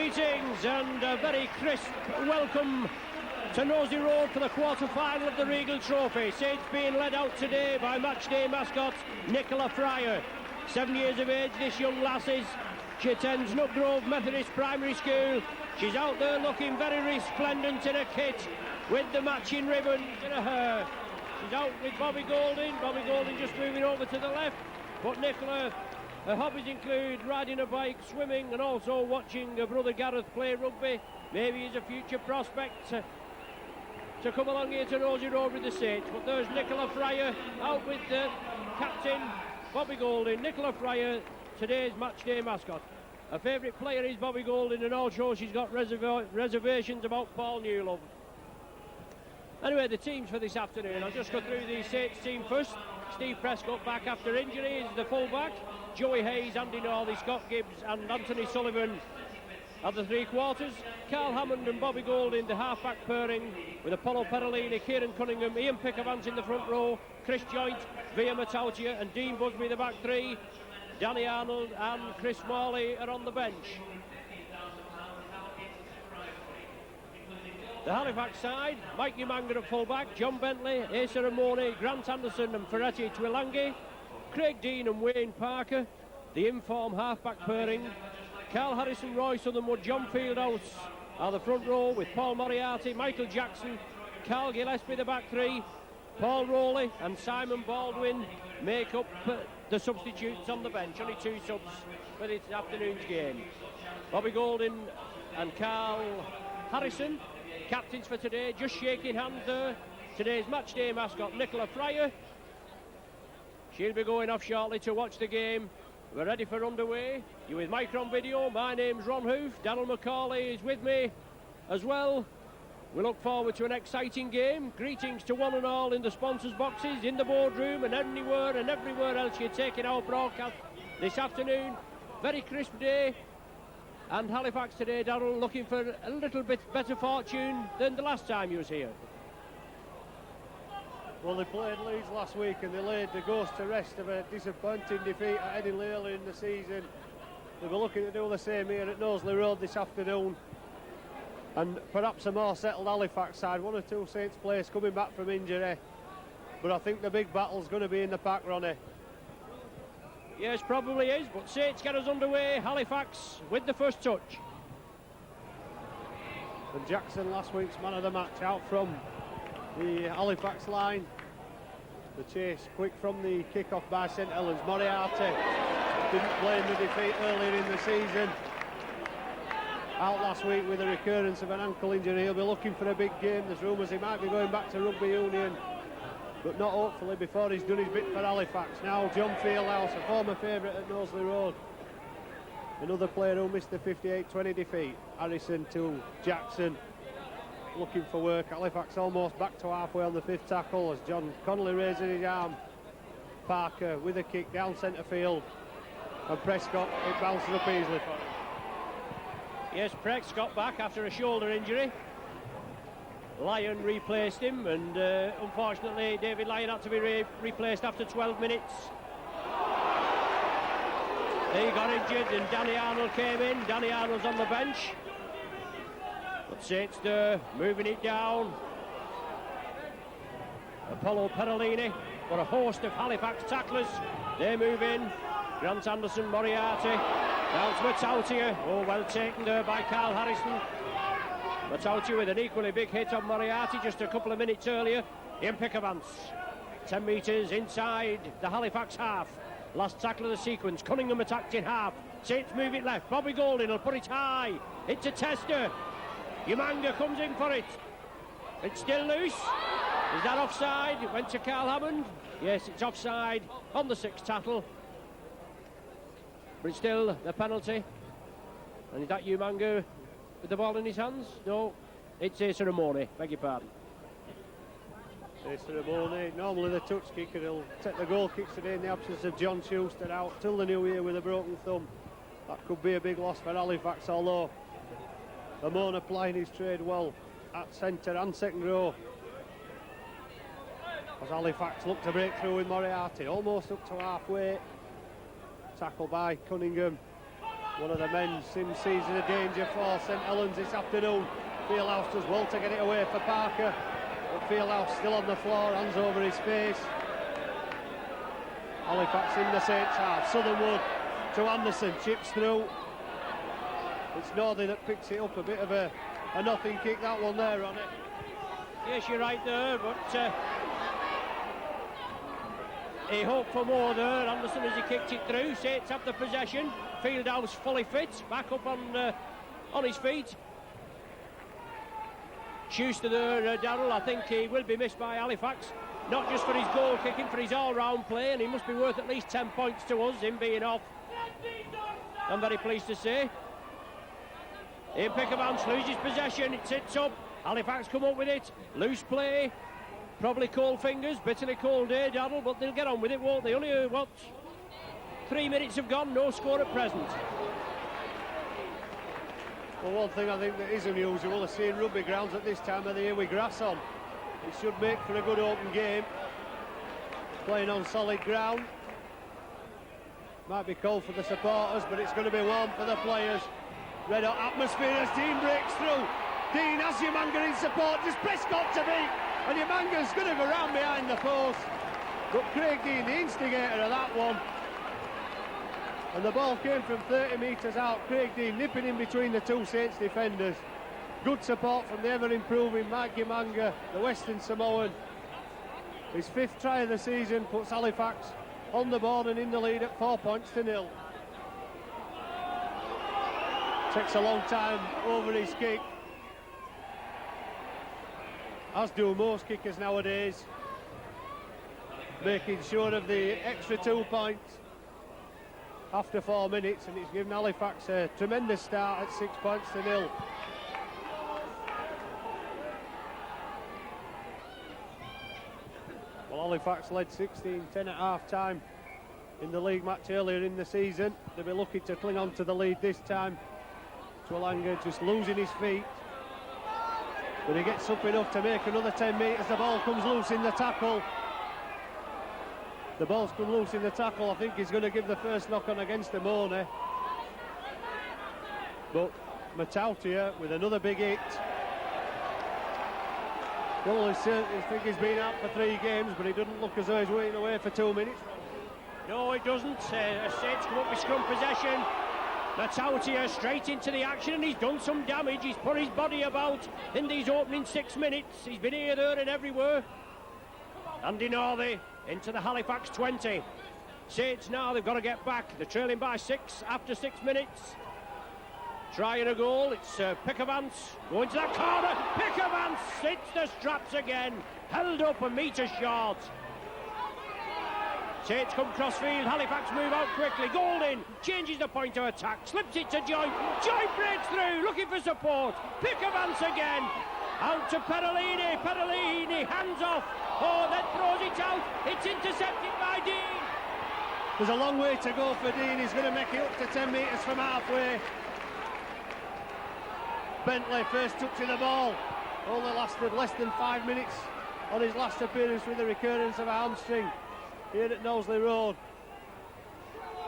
Greetings and a very crisp welcome to Nosey Road for the quarter-final of the Regal Trophy. Saints being led out today by matchday mascot Nicola Fryer. 7 years of age, this young lass is. She attends Nut Grove Methodist Primary School. She's out there looking very resplendent in a kit with the matching ribbons in her hair. She's out with Bobby Golding. Bobby Golding just moving over to the left. But Nicola, her hobbies include riding a bike, swimming, and also watching her brother Gareth play rugby. Maybe he's a future prospect to come along here to Nosey Road with the Saints. But there's Nicola Fryer out with the captain, Bobby Golding. Nicola Fryer, today's matchday mascot. Her favourite player is Bobby Golding, and also she's got reservations about Paul Newlove. Anyway, the teams for this afternoon. I'll just go through the Saints team first. Steve Prescott back after injury is the full-back. Joey Hayes, Andy Norley, Scott Gibbs and Anthony Sullivan at the three-quarters. Carl Hammond and Bobby Golding, the half-back pairing, with Apollo Perolini, Kieran Cunningham, Ian Pickervance in the front row, Chris Joynt, Via Matautia and Dean Busby the back three. Danny Arnold and Chris Morley are on the bench. The Halifax side, Mike Umanga at full-back, John Bentley, Asa Ramone, Grant Anderson and Ferretti Twilangi, Craig Dean and Wayne Parker, the inform half-back pairing, Carl Harrison, Roy Southernwood, John Fieldhouse are the front row with Paul Moriarty, Michael Jackson, Carl Gillespie the back three, Paul Rowley and Simon Baldwin make up the substitutes on the bench. Only two subs for this afternoon's game. Bobby Golding and Carl Harrison, captains for today, just shaking hands there. Today's matchday mascot, Nicola Fryer. She'll be going off shortly to watch the game. We're ready for underway. You're with Micron Video. My name's Ron Hoof. Daniel McCauley is with me as well. We look forward to an exciting game. Greetings to one and all in the sponsors' boxes, in the boardroom and everywhere else you're taking our broadcast this afternoon. Very crisp day. And Halifax today, Darryl, looking for a little bit better fortune than the last time you was here. Well, they played Leeds last week and they laid the ghost to rest of a disappointing defeat at Headingley earlier in the season. They'll be looking to do the same here at Knowsley Road this afternoon. And perhaps a more settled Halifax side, one or two Saints players coming back from injury. But I think the big battle's going to be in the pack, Ronnie. Yes, probably is, but Saints get us underway. Halifax with the first touch. And Jackson, last week's man of the match, out from the Halifax line. The chase quick from the kick-off by St Helens. Moriarty didn't play in the defeat earlier in the season. Out last week with a recurrence of an ankle injury. He'll be looking for a big game. There's rumours he might be going back to rugby union, but not hopefully before he's done his bit for Halifax. Now John Fieldhouse, a former favourite at Knowsley Road. Another player who missed the 58-20 defeat. Harrison to Jackson, looking for work. Halifax almost back to halfway on the fifth tackle as John Connolly raises his arm. Parker with a kick down centre field. And Prescott, it bounces up easily for him. Yes, Prescott back after a shoulder injury. Lyon replaced him, and unfortunately David Lyon had to be replaced after 12 minutes. He got injured and Danny Arnold came in. Danny Arnold's on the bench. But Saints moving it down. Apollo Perolini, for a host of Halifax tacklers. They move in. Grant Anderson, Moriarty. Down to Matautia. Oh, well taken there by Carl Harrison. Matautia with an equally big hit on Moriarty just a couple of minutes earlier. Ian Pickervance, 10 metres inside the Halifax half. Last tackle of the sequence. Cunningham attacked in half. Saints move it left. Bobby Golding will put it high. It's a tester. Umanga comes in for it. It's still loose. Is that offside? It went to Carl Hammond. Yes, it's offside on the sixth tackle. But it's still the penalty. And is that Umanga with the ball in his hands? No, it's Asa Ramone, beg your pardon. Asa Ramone, normally the touch kicker, he'll take the goal kicks today in the absence of John Schuster out till the new year with a broken thumb. That could be a big loss for Halifax, although Ramone applying his trade well at centre and second row. As Halifax look to break through with Moriarty, almost up to halfway. Tackle by Cunningham. One of the men in season of danger for St Helens this afternoon. Fieldhouse does well to get it away for Parker, but Fieldhouse still on the floor, hands over his face. Halifax in the Saints half. Southernwood to Anderson, chips through. It's Northey that picks it up. A bit of a nothing kick, that one there on it. Yes, you're right there, but he hoped for more there. Anderson as he kicked it through. Saints have the possession. Fieldhouse fully fit, back up on his feet. Schuster there, Darrell. I think he will be missed by Halifax. Not just for his goal kicking, for his all-round play, and he must be worth at least 10 points to us, him being off. I'm very pleased to say. Ian Pickavance loses possession, it sits up. Halifax come up with it. Loose play. Probably cold fingers, bitterly cold day, Darrell, but they'll get on with it, won't they? Only, 3 minutes have gone, no score at present. Well, one thing I think that is unusual is seeing rugby grounds at this time of the year with grass on. It should make for a good open game. Playing on solid ground. Might be cold for the supporters, but it's going to be warm for the players. Red hot atmosphere as Dean breaks through. Dean has Yamanga in support, just Prescott to beat, and Yamanga's going to go round behind the post. But Craig Dean, the instigator of that one. And the ball came from 30 metres out. Craig Dean nipping in between the two Saints defenders. Good support from the ever-improving Mike Yamanga, the Western Samoan. His 5th try of the season puts Halifax on the board and in the lead at 4 points to 0. Takes a long time over his kick, as do most kickers nowadays, making sure of the extra 2 points after 4 minutes, and it's given Halifax a tremendous start at 6 points to 0. Well, Halifax led 16-10 at half-time in the league match earlier in the season. They'll be looking to cling on to the lead this time. Twilanga just losing his feet, but he gets up enough to make another 10 metres. The ball comes loose in the tackle. The ball's come loose in the tackle. I think he's going to give the first knock on against Amone. But Matautia with another big hit. Well, I think he's been out for 3 games, but he doesn't look as though he's waiting away for 2 minutes. No, it doesn't. Saints come up with scrum possession. Matautia straight into the action, and he's done some damage. He's put his body about in these opening 6 minutes. He's been here, there and everywhere. Andy Northey into the Halifax 20. Saints now, they've got to get back. They're trailing by 6 after 6 minutes. Trying a goal, it's Pickavance going to that corner. Pickavance hits the straps again. Held up a metre short. Saints come crossfield, Halifax move out quickly. Golding changes the point of attack, slips it to Joy. Joy breaks through, looking for support. Pickavance again. Out to Perolini. Perolini hands off. Oh, then throws it out. It's intercepted by Dean. There's a long way to go for Dean. He's going to make it up to 10 metres from halfway. Bentley first touch of the ball. Only lasted less than 5 minutes on his last appearance with the recurrence of a hamstring here at Knowsley Road.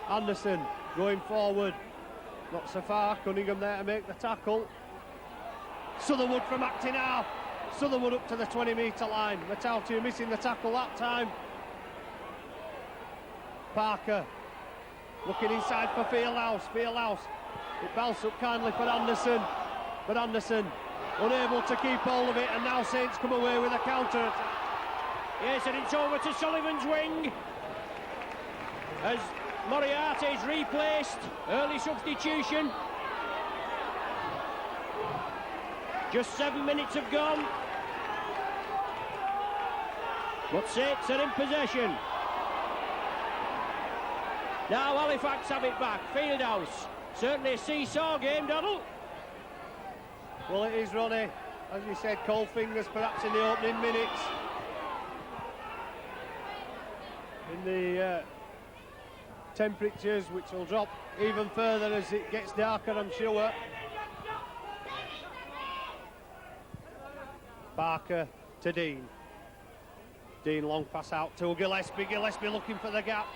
Anderson going forward. Not so far. Cunningham there to make the tackle. Southernwood from acting half. Southernwood up to the 20-metre line. Matautia missing the tackle that time. Parker looking inside for Fieldhouse. Fieldhouse, it bounced up kindly for Anderson, but Anderson unable to keep hold of it, and now Saints come away with a counter. Yes, and it's over to Sullivan's wing as Moriarty is replaced. Early substitution. Just 7 minutes have gone. But Saints are in possession. Now Halifax have it back. Fieldhouse. Certainly a seesaw game, Donald. Well, it is, Ronnie. As you said, cold fingers perhaps in the opening minutes. In the temperatures, which will drop even further as it gets darker, I'm sure. Parker to Dean. Dean long pass out to Gillespie. Gillespie looking for the gap.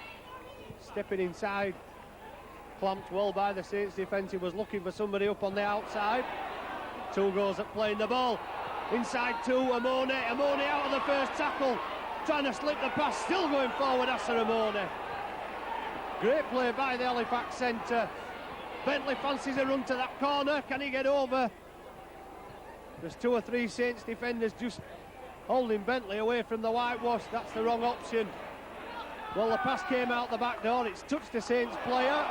Stepping inside. clamped well by the Saints defence. He was looking for somebody up on the outside. 2 goes at playing the ball. Inside 2, Amone out of the first tackle. Trying to slip the pass, still going forward, Asa Amone. Great play by the Halifax centre. Bentley fancies a run to that corner. Can he get over? There's 2 or 3 Saints defenders just holding Bentley away from the whitewash. That's the wrong option. Well, the pass came out the back door. It's touched the Saints player.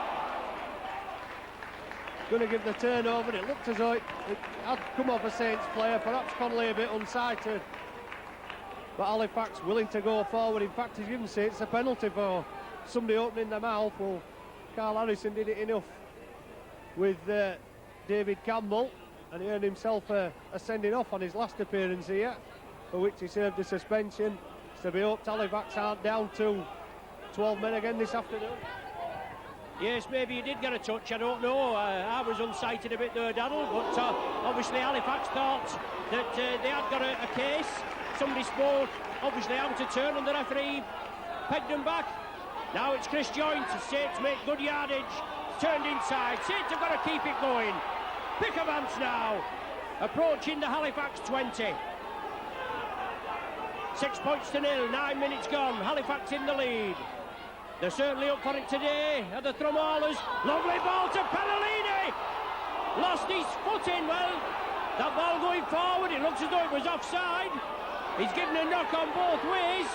Going to give the turnover. It looked as though it had come off a Saints player. Perhaps Connolly a bit unsighted. But Halifax willing to go forward. In fact, he's given Saints a penalty for somebody opening their mouth. Well, Carl Harrison did it enough with David Campbell, and he earned himself a sending off on his last appearance here, for which he served a suspension. It's to be hoped Halifax aren't down to 12 men again this afternoon. Yes, maybe he did get a touch, I don't know. I was unsighted a bit there, Daryl, but obviously Halifax thought that they had got a case. Somebody spoke, obviously out of turn, and the referee pegged them back. Now it's Chris Joynt. Saints make good yardage. Turned inside. Saints have got to keep it going. Pickavance now approaching the Halifax 20. 6 points to 0. 9 minutes gone. Halifax in the lead. They're certainly up for it today at the Thrumallers. Lovely ball to Perellini. Lost his footing. Well, that ball going forward, it looks as though it was offside. He's given a knock on both ways.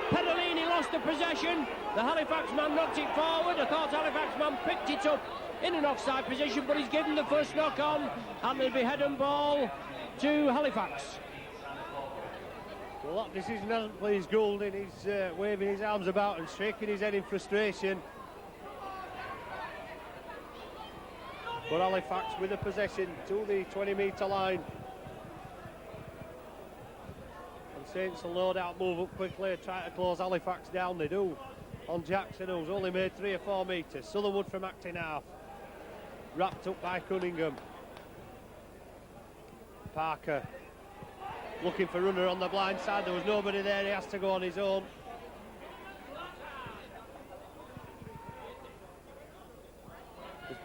Perellini lost the possession. The Halifax man knocked it forward. I thought Halifax man picked it up in an offside position, but he's given the first knock on, and there'll be head and ball to Halifax. Well, that decision hasn't pleased Goulding. He's waving his arms about and shaking his head in frustration. But Halifax with the possession to the 20-metre line. And Saints will no doubt move up quickly, try to close Halifax down. They do on Jackson, who's only made 3 or 4 metres. Sutherwood from acting half. Wrapped up by Cunningham. Parker looking for runner on the blind side. There was nobody there. He has to go on his own.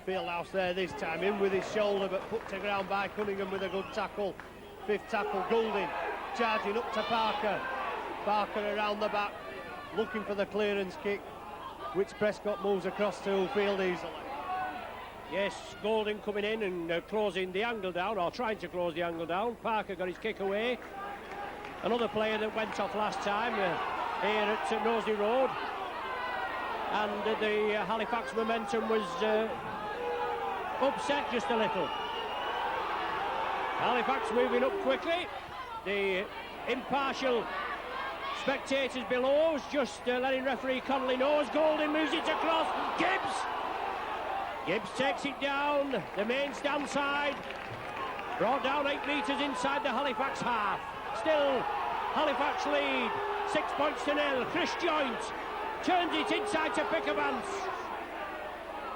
Fieldhouse there this time, in with his shoulder, but put to ground by Cunningham with a good tackle. 5th tackle, Goulding charging up to Parker. Parker around the back, looking for the clearance kick, which Prescott moves across to field easily. Yes, Goulding coming in and closing the angle down, or trying to close the angle down. Parker got his kick away. Another player that went off last time here at Nosey Road. And the Halifax momentum was upset just a little. Halifax moving up quickly. The impartial spectators below is just letting referee Connolly know as Goulding moves it across. Gibbs takes it down the main stand side, brought down 8 metres inside the Halifax half. Still Halifax lead 6 points to 0. Chris Joynt turns it inside to Pickavance.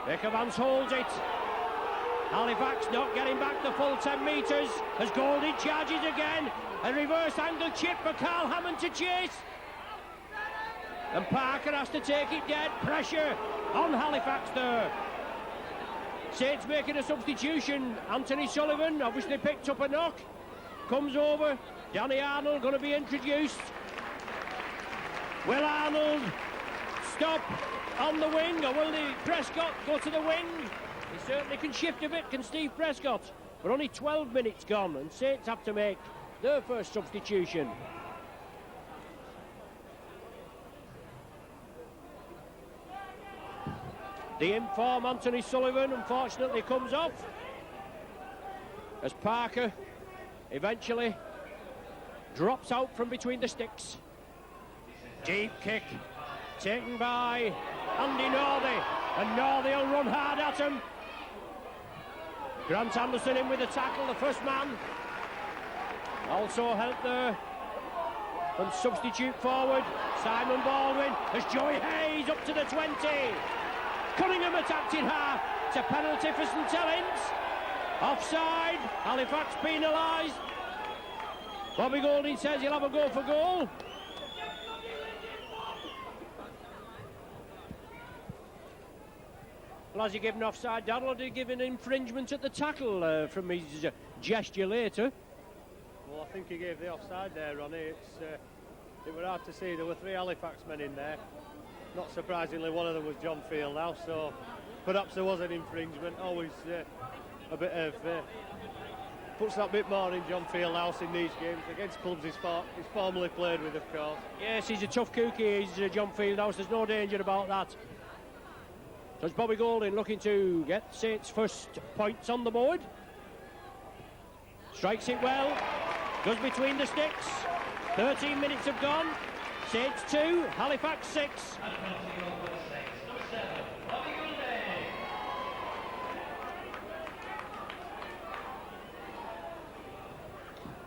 Pickavance holds it. Halifax not getting back the full 10 metres as Goulding charges again. A reverse angle chip for Carl Hammond to chase. And Parker has to take it dead. Pressure on Halifax there. Saints making a substitution. Anthony Sullivan obviously picked up a knock. Comes over. Danny Arnold going to be introduced. Will Arnold stop on the wing, or will the Prescott go to the wing? He certainly can shift a bit, can Steve Prescott. But only 12 minutes gone, and Saints have to make their first substitution. The inform Anthony Sullivan unfortunately comes off as Parker eventually drops out from between the sticks. Deep kick taken by Andy Northey, and Northey will run hard at him. Grant Anderson in with the tackle, the first man. Also help there from substitute forward Simon Baldwin as Joey Hayes up to the 20. Cunningham attacked in half. It's a penalty for St Helens. Offside. Halifax penalised. Bobby Goulding says he'll have a go for goal. Well, has he given offside, Darrell, or did he give an infringement at the tackle from his gesture later? Well, I think he gave the offside there, Ronnie. It was hard to see. There were 3 Halifax men in there. Not surprisingly, one of them was John Fieldhouse, so perhaps there was an infringement. Always a bit of... puts that bit more in John Fieldhouse in these games against clubs he's formerly played with, of course. Yes, he's a tough cookie, he's John Fieldhouse. There's no danger about that. So it's Bobby Golding looking to get Saints' first points on the board. Strikes it well, goes between the sticks. 13 minutes have gone. Saints 2, Halifax 6.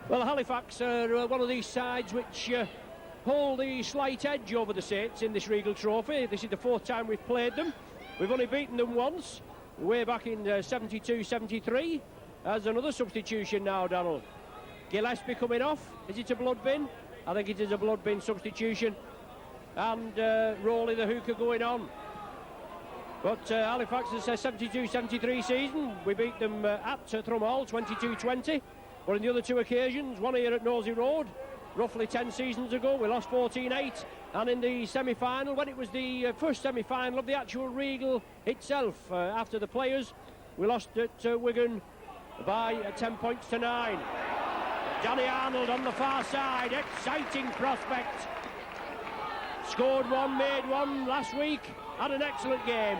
Well, Halifax are one of these sides which hold the slight edge over the Saints in this Regal Trophy. This is the 4th time we've played them. We've only beaten them once, way back in 72-73. There's another substitution now, Darrell. Gillespie coming off. Is it a blood bin? I think it is a blood bin substitution. And Rowley the hooker going on. But Halifax is a 72-73 season. We beat them at Thrumhall 22-20. But in the other 2 occasions, one here at Nosey Road, roughly 10 seasons ago, we lost 14-8. And in the semi-final, when it was the first semi-final of the actual Regal itself, after the players, we lost at Wigan by 10 points to 9. Danny Arnold on the far side, exciting prospect. Scored 1, made 1 last week, had an excellent game.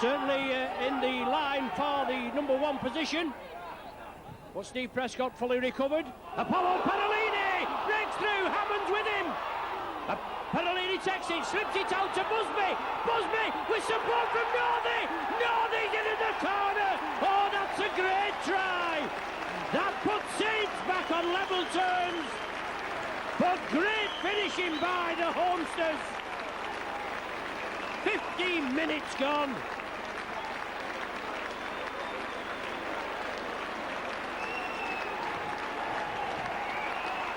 Certainly in the line for the number 1 position. But Steve Prescott fully recovered. Apollo Parolini breaks through, Hammond's with him. Parolini takes it, slips it out to Busby. Busby with support from Northey. Northey's into the corner. Oh, that's a great try. That puts Saints back on level terms. But great finishing by the Homesters. 15 minutes gone.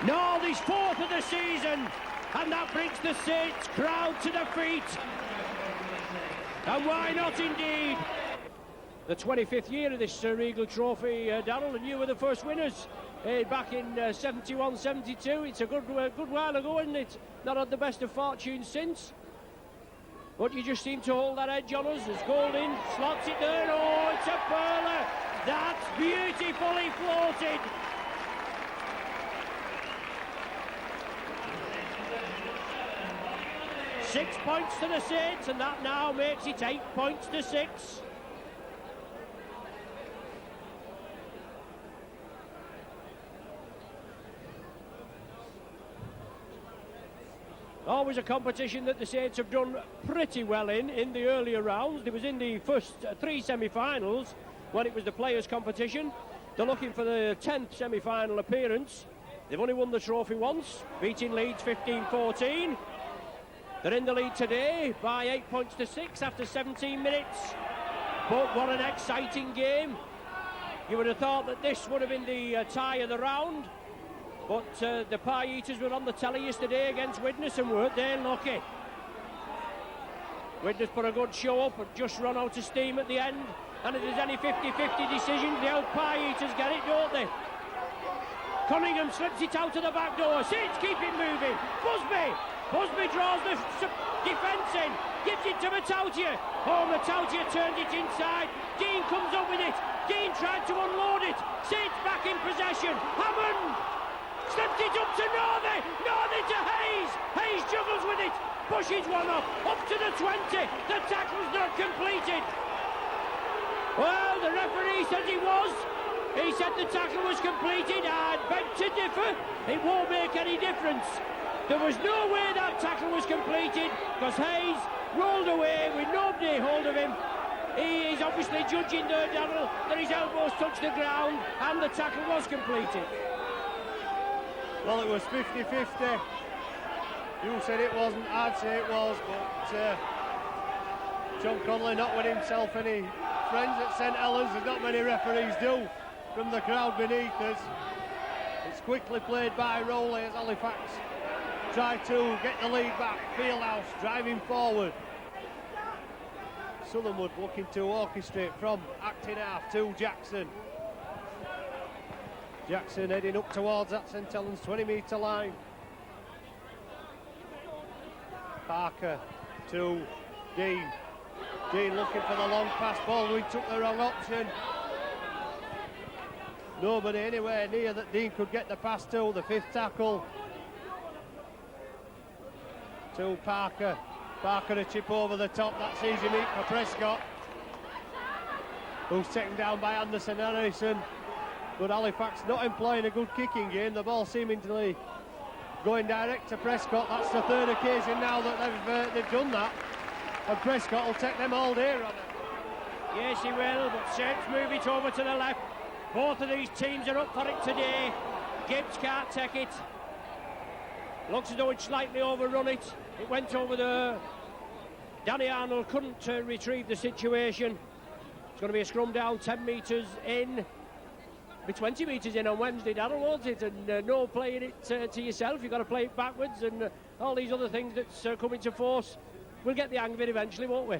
Northey's 4th of the season, and that brings the Saints crowd to their feet. And why not indeed? The 25th year of this Regal Trophy, Darrell, and you were the first winners back in 71-72. It's a good while ago, isn't it? Not had the best of fortune since. But you just seem to hold that edge on us as Golding slots it there. Oh, it's a pearler. That's beautifully floated. Six points to the Saints, and that now makes it 8 points to 6. Always a competition that the Saints have done pretty well in the earlier rounds. It was in the first 3 semi-finals when it was the players' competition. They're looking for the 10th semi-final appearance. They've only won the trophy once, beating Leeds 15-14. They're in the lead today by 8 points to 6 after 17 minutes. But what an exciting game. You would have thought that this would have been the tie of the round. But the Pie Eaters were on the telly yesterday against Widnes, and weren't they lucky? Widnes put a good show up and just run out of steam at the end. And if there's any 50-50 decisions, the old Pie Eaters get it, don't they? Cunningham slips it out to the back door. Saints keep it moving. Busby draws the defence in, gives it to Matautia. Oh, Matautia turned it inside. Dean comes up with it. Dean tried to unload it. Saints back in possession. Hammond slips it up to Northey. Northey to Hayes. Hayes juggles with it. Pushes one up to the 20. The tackle's not completed. Well, the referee said he was. He said the tackle was completed. I'd beg to differ. It won't make any difference. There was no way that tackle was completed because Hayes rolled away with nobody hold of him. He is obviously judging there, Darrell, that his elbows touched the ground and the tackle was completed. Well, it was 50-50. You said it wasn't, I'd say it was, but John Connolly not with himself any friends at St Helens, as not many referees do, from the crowd beneath us. It's quickly played by Rowley as Halifax try to get the lead back. Fieldhouse driving forward. Southernwood looking to orchestrate from acting half to Jackson. Jackson heading up towards that St Helens 20-metre line. Parker to Dean. Dean looking for the long pass. Baldwin took the wrong option. Nobody anywhere near that Dean could get the pass to. The fifth tackle. To Parker. Parker a chip over the top. That's easy meat for Prescott, who's taken down by Anderson Harrison. But Halifax not employing a good kicking game. The ball seemingly going direct to Prescott. That's the third occasion now that they've done that. And Prescott will take them all day, Robert. Yes, he will, but Saints move it over to the left. Both of these teams are up for it today. Gibbs can't take it. Looks as though it slightly overrun it. It went over the... Danny Arnold couldn't retrieve the situation. It's going to be a scrum down 10 metres in. Be 20 metres in on Wednesday, Darryl, won't it? And no playing it to yourself. You've got to play it backwards and all these other things that's come into force. We'll get the hang of it eventually, won't we?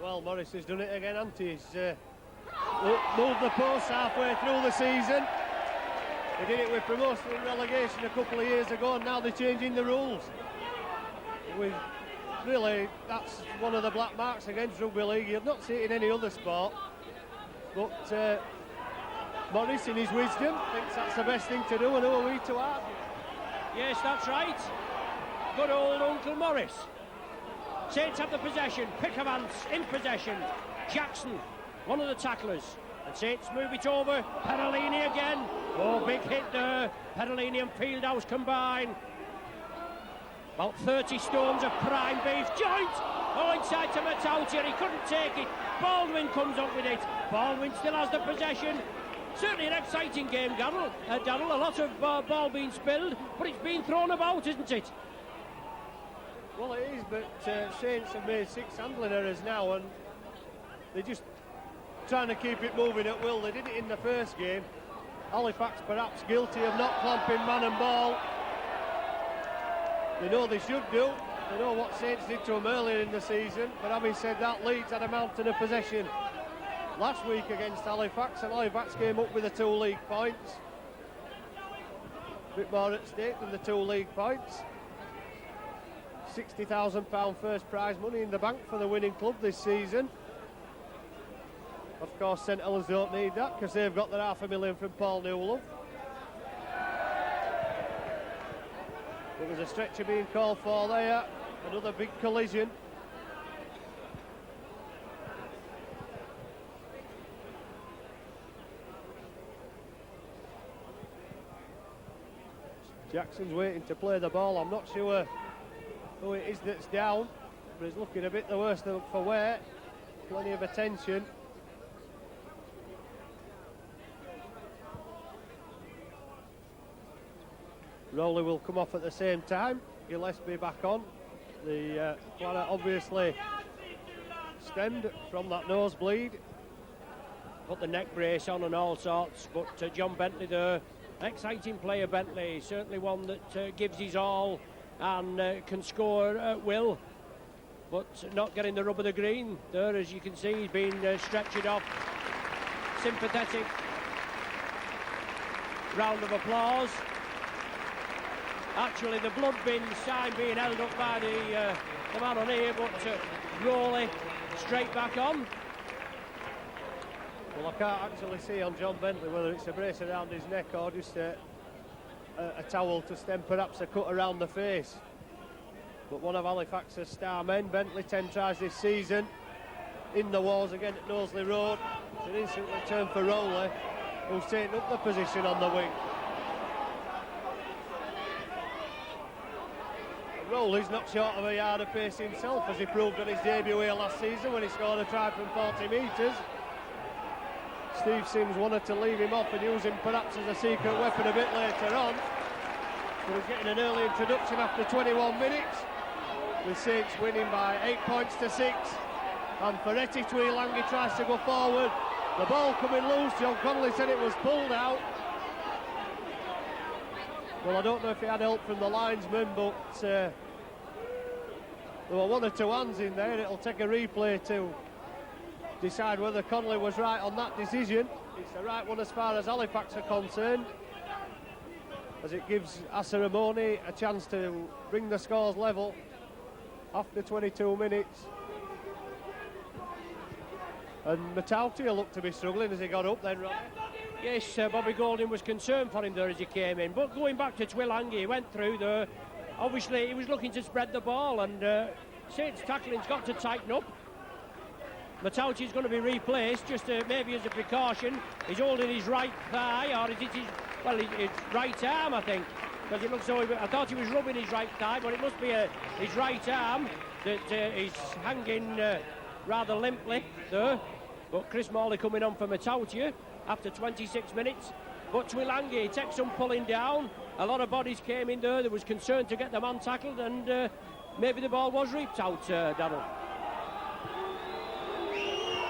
Well, Morris has done it again, hasn't he? He's moved the post halfway through the season. They did it with promotion and relegation a couple of years ago, and now they're changing the rules. Really, that's one of the black marks against rugby league. You'd not see it in any other sport. But Morris, in his wisdom, thinks that's the best thing to do, and who are we to argue? Yes, that's right. Good old Uncle Morris. Saints have the possession. Pickermans in possession. Jackson, one of the tacklers. And Saints move it over. Perolini again. Oh, big hit there. Perolini and Fieldhouse combine. About 30 stones of prime beef. Joint! Oh, inside to Matautia. He couldn't take it. Baldwin comes up with it. Baldwin still has the possession. Certainly an exciting game, Darryl. A lot of ball being spilled, but it's been thrown about, isn't it? Well, it is, but Saints have made 6 handling errors now, and they're just trying to keep it moving at will. They did it in the first game. Halifax perhaps guilty of not clamping man and ball. They know they should do. They know what Saints did to them earlier in the season, but having said that, Leeds had a mountain of possession last week against Halifax, and Halifax came up with the 2 league points. A bit more at stake than the 2 league points. £60,000 first prize money in the bank for the winning club this season. Of course, St Helens don't need that because they've got their $500,000 from Paul Newlove. There was a stretcher being called for there. Another big collision. Jackson's waiting to play the ball. I'm not sure who it is that's down, but he's looking a bit the worse for wear. Plenty of attention. Rowley will come off at the same time. Gillespie back on. The planet obviously stemmed from that nosebleed. Put the neck brace on and all sorts, but John Bentley there, exciting player Bentley, certainly one that gives his all and can score at will, but not getting the rub of the green there. As you can see, he's been stretchered off. Sympathetic round of applause. Actually, the blood bin sign being held up by the man on here, but Rowley straight back on. Well, I can't actually see on John Bentley whether it's a brace around his neck or just a towel to stem perhaps a cut around the face. But one of Halifax's star men, Bentley, 10 tries this season, in the wars again at Knowsley Road. It's an instant return for Rowley, who's taken up the position on the wing. Rowley's not short of a yard of pace himself, as he proved on his debut here last season when he scored a try from 40 metres. Steve Sims wanted to leave him off and use him perhaps as a secret weapon a bit later on, but he's getting an early introduction after 21 minutes, with Saints winning by 8 points to 6. And Ferretti Tuilangi tries to go forward, the ball coming loose. John Connolly said it was pulled out. Well, I don't know if he had help from the linesman, but There were one or two hands in there. It'll take a replay to decide whether Connolly was right on that decision. It's the right one as far as Halifax are concerned, as it gives Asaramoni a chance to bring the scores level after 22 minutes. And Matautia looked to be struggling as he got up then, Ronnie. Yes, Bobby Golding was concerned for him there as he came in. But going back to Twilangi, he went through there. Obviously, he was looking to spread the ball, and Saint's tackling's got to tighten up. Matauti's going to be replaced, just maybe as a precaution. He's holding his right thigh, or is it his right arm, I think. Because it looks so. I thought he was rubbing his right thigh, but it must be his right arm that is hanging rather limply there. But Chris Morley coming on for Matautia after 26 minutes. But Twilangi takes some pulling down. A lot of bodies came in there. There was concern to get the man tackled, and maybe the ball was reaped out, Darryl.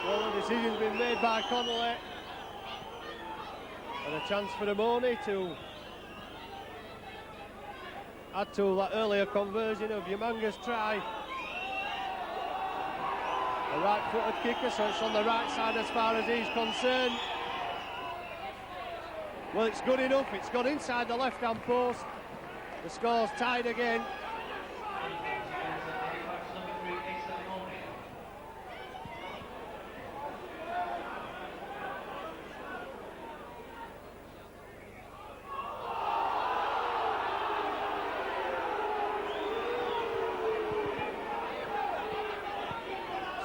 Well, the decision's been made by Connolly. And a chance for Amoni to add to that earlier conversion of Yamanga's try. A right-footed kicker, so it's on the right side as far as he's concerned. Well, it's good enough. It's got inside the left-hand post. The score's tied again.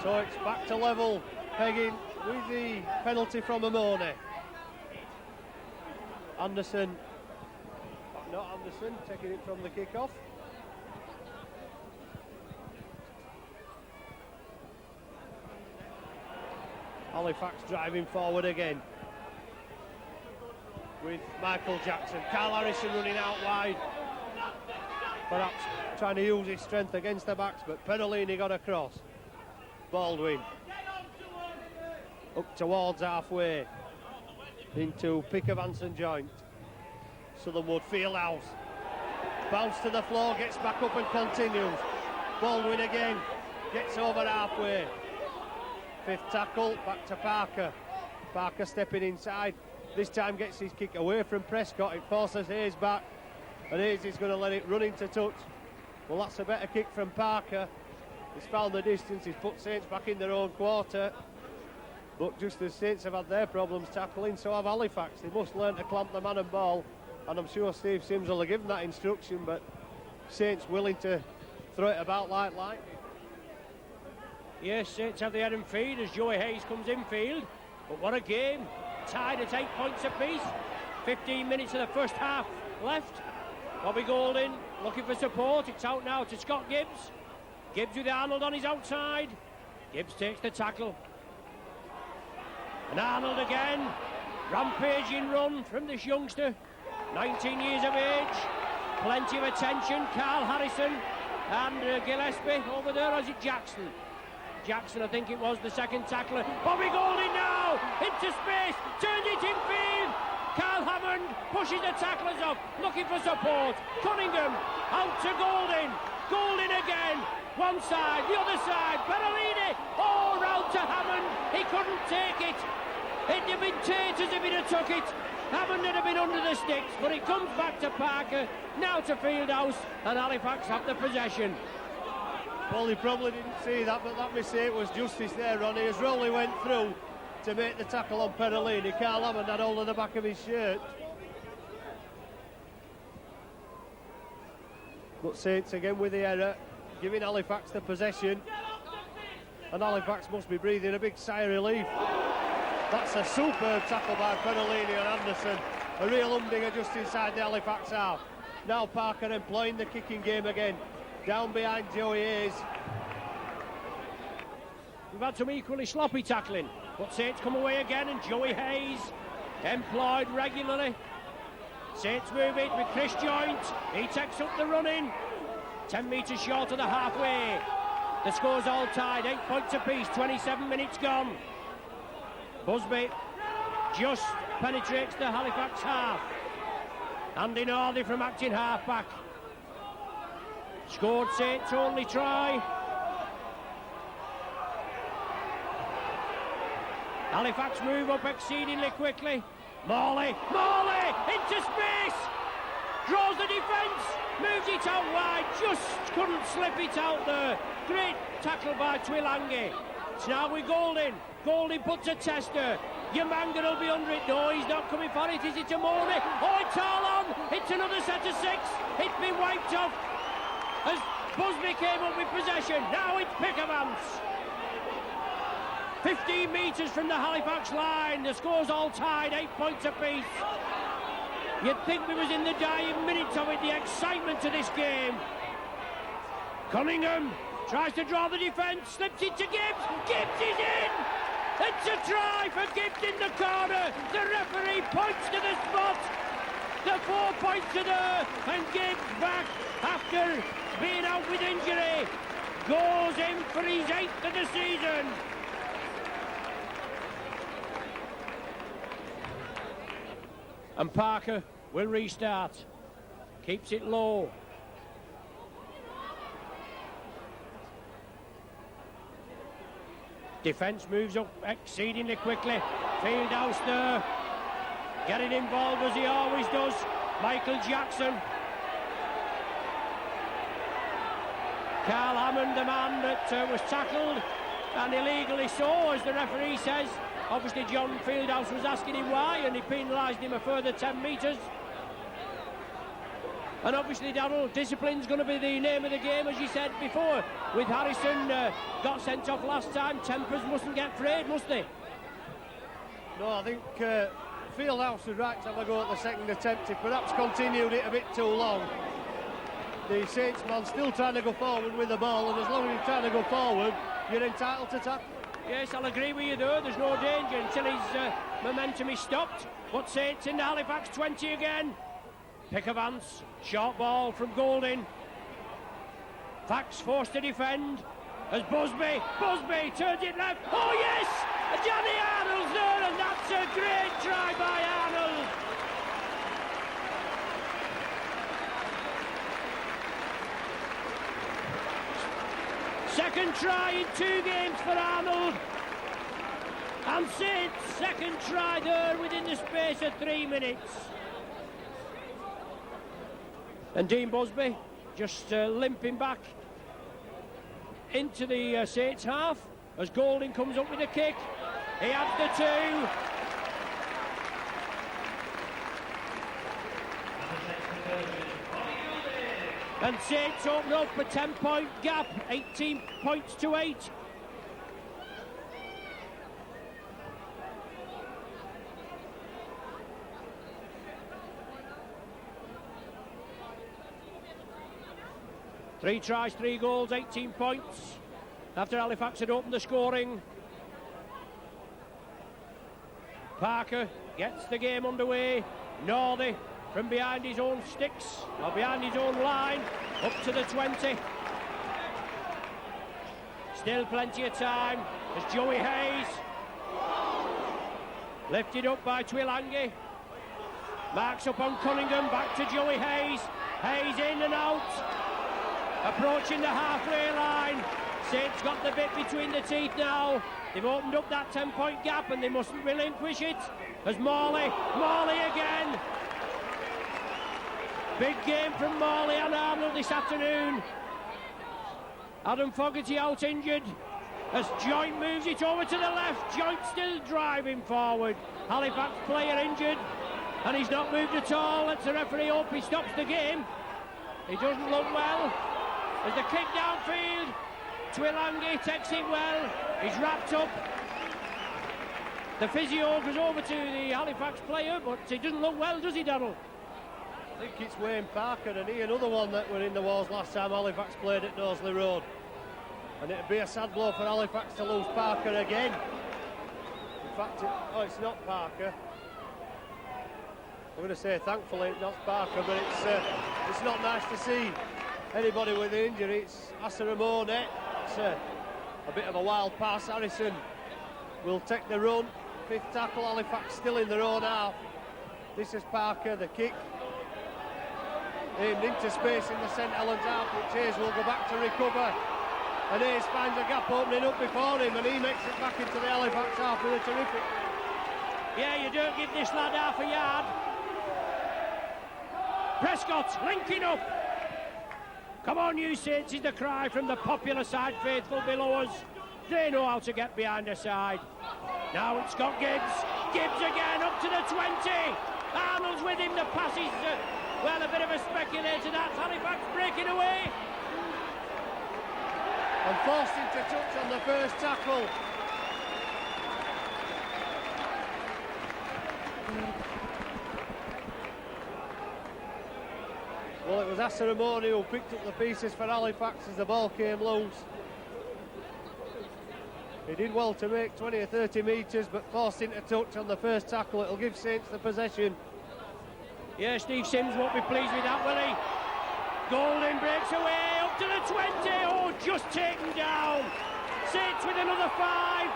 So it's back to level pegging with the penalty from Amoni. Anderson, not Anderson, taking it from the kick-off. Halifax driving forward again with Michael Jackson. Carl Harrison running out wide, perhaps trying to use his strength against the backs, but Penolini got across. Baldwin up towards halfway into Picker Vanson joint. Southernwood Fieldhouse. Bounce to the floor, gets back up and continues. Baldwin again, gets over halfway. Fifth tackle, back to Parker. Parker stepping inside. This time gets his kick away from Prescott. It forces Hayes back, and Hayes is going to let it run into touch. Well, that's a better kick from Parker. He's found the distance, he's put Saints back in their own quarter. But just as Saints have had their problems tackling, so have Halifax. They must learn to clamp the man and ball, and I'm sure Steve Sims will have given that instruction, but Saints willing to throw it about like lightning. Yes, Saints have the head and feed as Joey Hayes comes infield. But what a game, tied at 8 points apiece. 15 minutes of the first half left. Bobby Golding looking for support. It's out now to Scott Gibbs. Gibbs with Arnold on his outside. Gibbs takes the tackle. And Arnold again. Rampaging run from this youngster. 19 years of age. Plenty of attention. Carl Harrison and Gillespie over there. Or is it Jackson? Jackson, I think it was, the second tackler. Bobby Golding now into space. Turns it in field. Carl Hammond pushes the tacklers up. Looking for support. Cunningham out to Golding. Golding again. One side, the other side, Perolini, oh, round to Hammond, he couldn't take it. It'd have been taters if he'd have took it. Hammond would have been under the sticks, but it comes back to Parker, now to Fieldhouse, and Halifax have the possession. Well, he probably didn't see that, but that mistake was justice there, Ronnie, as Rowley went through to make the tackle on Perolini. Carl Hammond had hold of the back of his shirt. But Saints again with the error, giving Halifax the possession, and Halifax must be breathing a big sigh of relief. That's a superb tackle by Perolini and Anderson, a real humdinger just inside the Halifax half. Now Parker employing the kicking game again, down behind Joey Hayes. We've had some equally sloppy tackling, but Saints come away again, and Joey Hayes employed regularly. Saints move it with Chris Joint, he takes up the running. 10 metres short of the halfway. The score's all tied, 8 points apiece, 27 minutes gone. Busby just penetrates the Halifax half. Andy Northey from acting half-back. Scored Saints' only try. Halifax move up exceedingly quickly. Morley into space, draws the defence, moves it out wide, just couldn't slip it out there. Great tackle by Twilangi. It's now with Golding. Golding puts a tester. Yamanga will be under it. No, he's not coming for it. Is it to Morley? Oh, it's all on. It's another set of 6. It's been wiped off as Busby came up with possession. Now it's Pickavance. 15 metres from the Halifax line. The score's all tied, 8 points apiece. You'd think we was in the dying minutes of it, the excitement of this game. Cunningham tries to draw the defence, slips it to Gibbs. Gibbs is in! It's a try for Gibbs in the corner. The referee points to the spot. The 4 points are there, and Gibbs back after being out with injury. Goes in for his 8th of the season. And Parker will restart. Keeps it low. Defence moves up exceedingly quickly. Fieldhouse there, getting involved as he always does. Michael Jackson. Carl Hammond, the man that was tackled, and illegally so, as the referee says. Obviously John Fieldhouse was asking him why, and he penalised him a further 10 metres. And obviously, Darrell, discipline's going to be the name of the game, as you said before. With Harrison got sent off last time, tempers mustn't get frayed, must they? No, I think Fieldhouse was right to have a go at the second attempt. He perhaps continued it a bit too long. The Saints man still trying to go forward with the ball, and as long as you're trying to go forward, you're entitled to tackle. Yes, I'll agree with you there. There's no danger until his momentum is stopped. But Saints in the Halifax 20 again. Pickavance, short ball from Golding. Fax forced to defend as Busby turns it left. Oh yes! Johnny Arnold's there, and that's a great try by Arnold. Second try in 2 games for Arnold. And Saints' second try there within the space of 3 minutes. And Dean Busby just limping back into the Saints half as Golding comes up with a kick. He adds the 2. And Saints open up a 10-point gap, 18 points to 8. Three tries, 3 goals, 18 points. After Halifax had opened the scoring. Parker gets the game underway. Northey from behind his own sticks, or behind his own line, up to the 20. Still plenty of time as Joey Hayes, lifted up by Twilangi, marks up on Cunningham, back to Joey Hayes. Hayes in and out, approaching the halfway line. Saints got the bit between the teeth now. They've opened up that 10-point gap and they mustn't relinquish it. As Morley again. Big game from Morley and Arnold this afternoon. Adam Fogarty out injured as Joint moves it over to the left. Joint still driving forward. Halifax player injured and he's not moved at all. Let's the referee hope he stops the game. He doesn't look well. As the kick downfield, Twilangi takes it well. He's wrapped up. The physio goes over to the Halifax player, but he doesn't look well, does he, Darrell? I think it's Wayne Parker, and he another one that were in the walls last time Halifax played at Knowsley Road. And it'd be a sad blow for Halifax to lose Parker again. In fact, it's not Parker. I'm going to say thankfully it's not Parker, but it's not nice to see anybody with an injury. It's Asa Ramone. It's a bit of a wild pass. Harrison will take the run. 5th tackle, Halifax still in their own half. This is Parker, the kick. Aimed into space in the St Helens half, which Hayes will go back to recover. And Hayes finds a gap opening up before him, and he makes it back into the Halifax half with a terrific. Yeah, you don't give this lad half a yard. Prescott linking up. Come on, you Saints, is the cry from the popular side faithful below us. They know how to get behind the side. Now it's got Gibbs. Gibbs again up to the 20. Arnold's with him. The pass is, well, a bit of a speculator. That's Halifax breaking away. And forced into touch on the first tackle. Well, it was Assaramoni who picked up the pieces for Halifax as the ball came loose. He did well to make 20 or 30 metres, but forced into touch on the first tackle. It'll give Saints the possession. Yeah, Steve Sims won't be pleased with that, will he? Golden breaks away up to the 20. Oh, just taken down. Saints with another 5.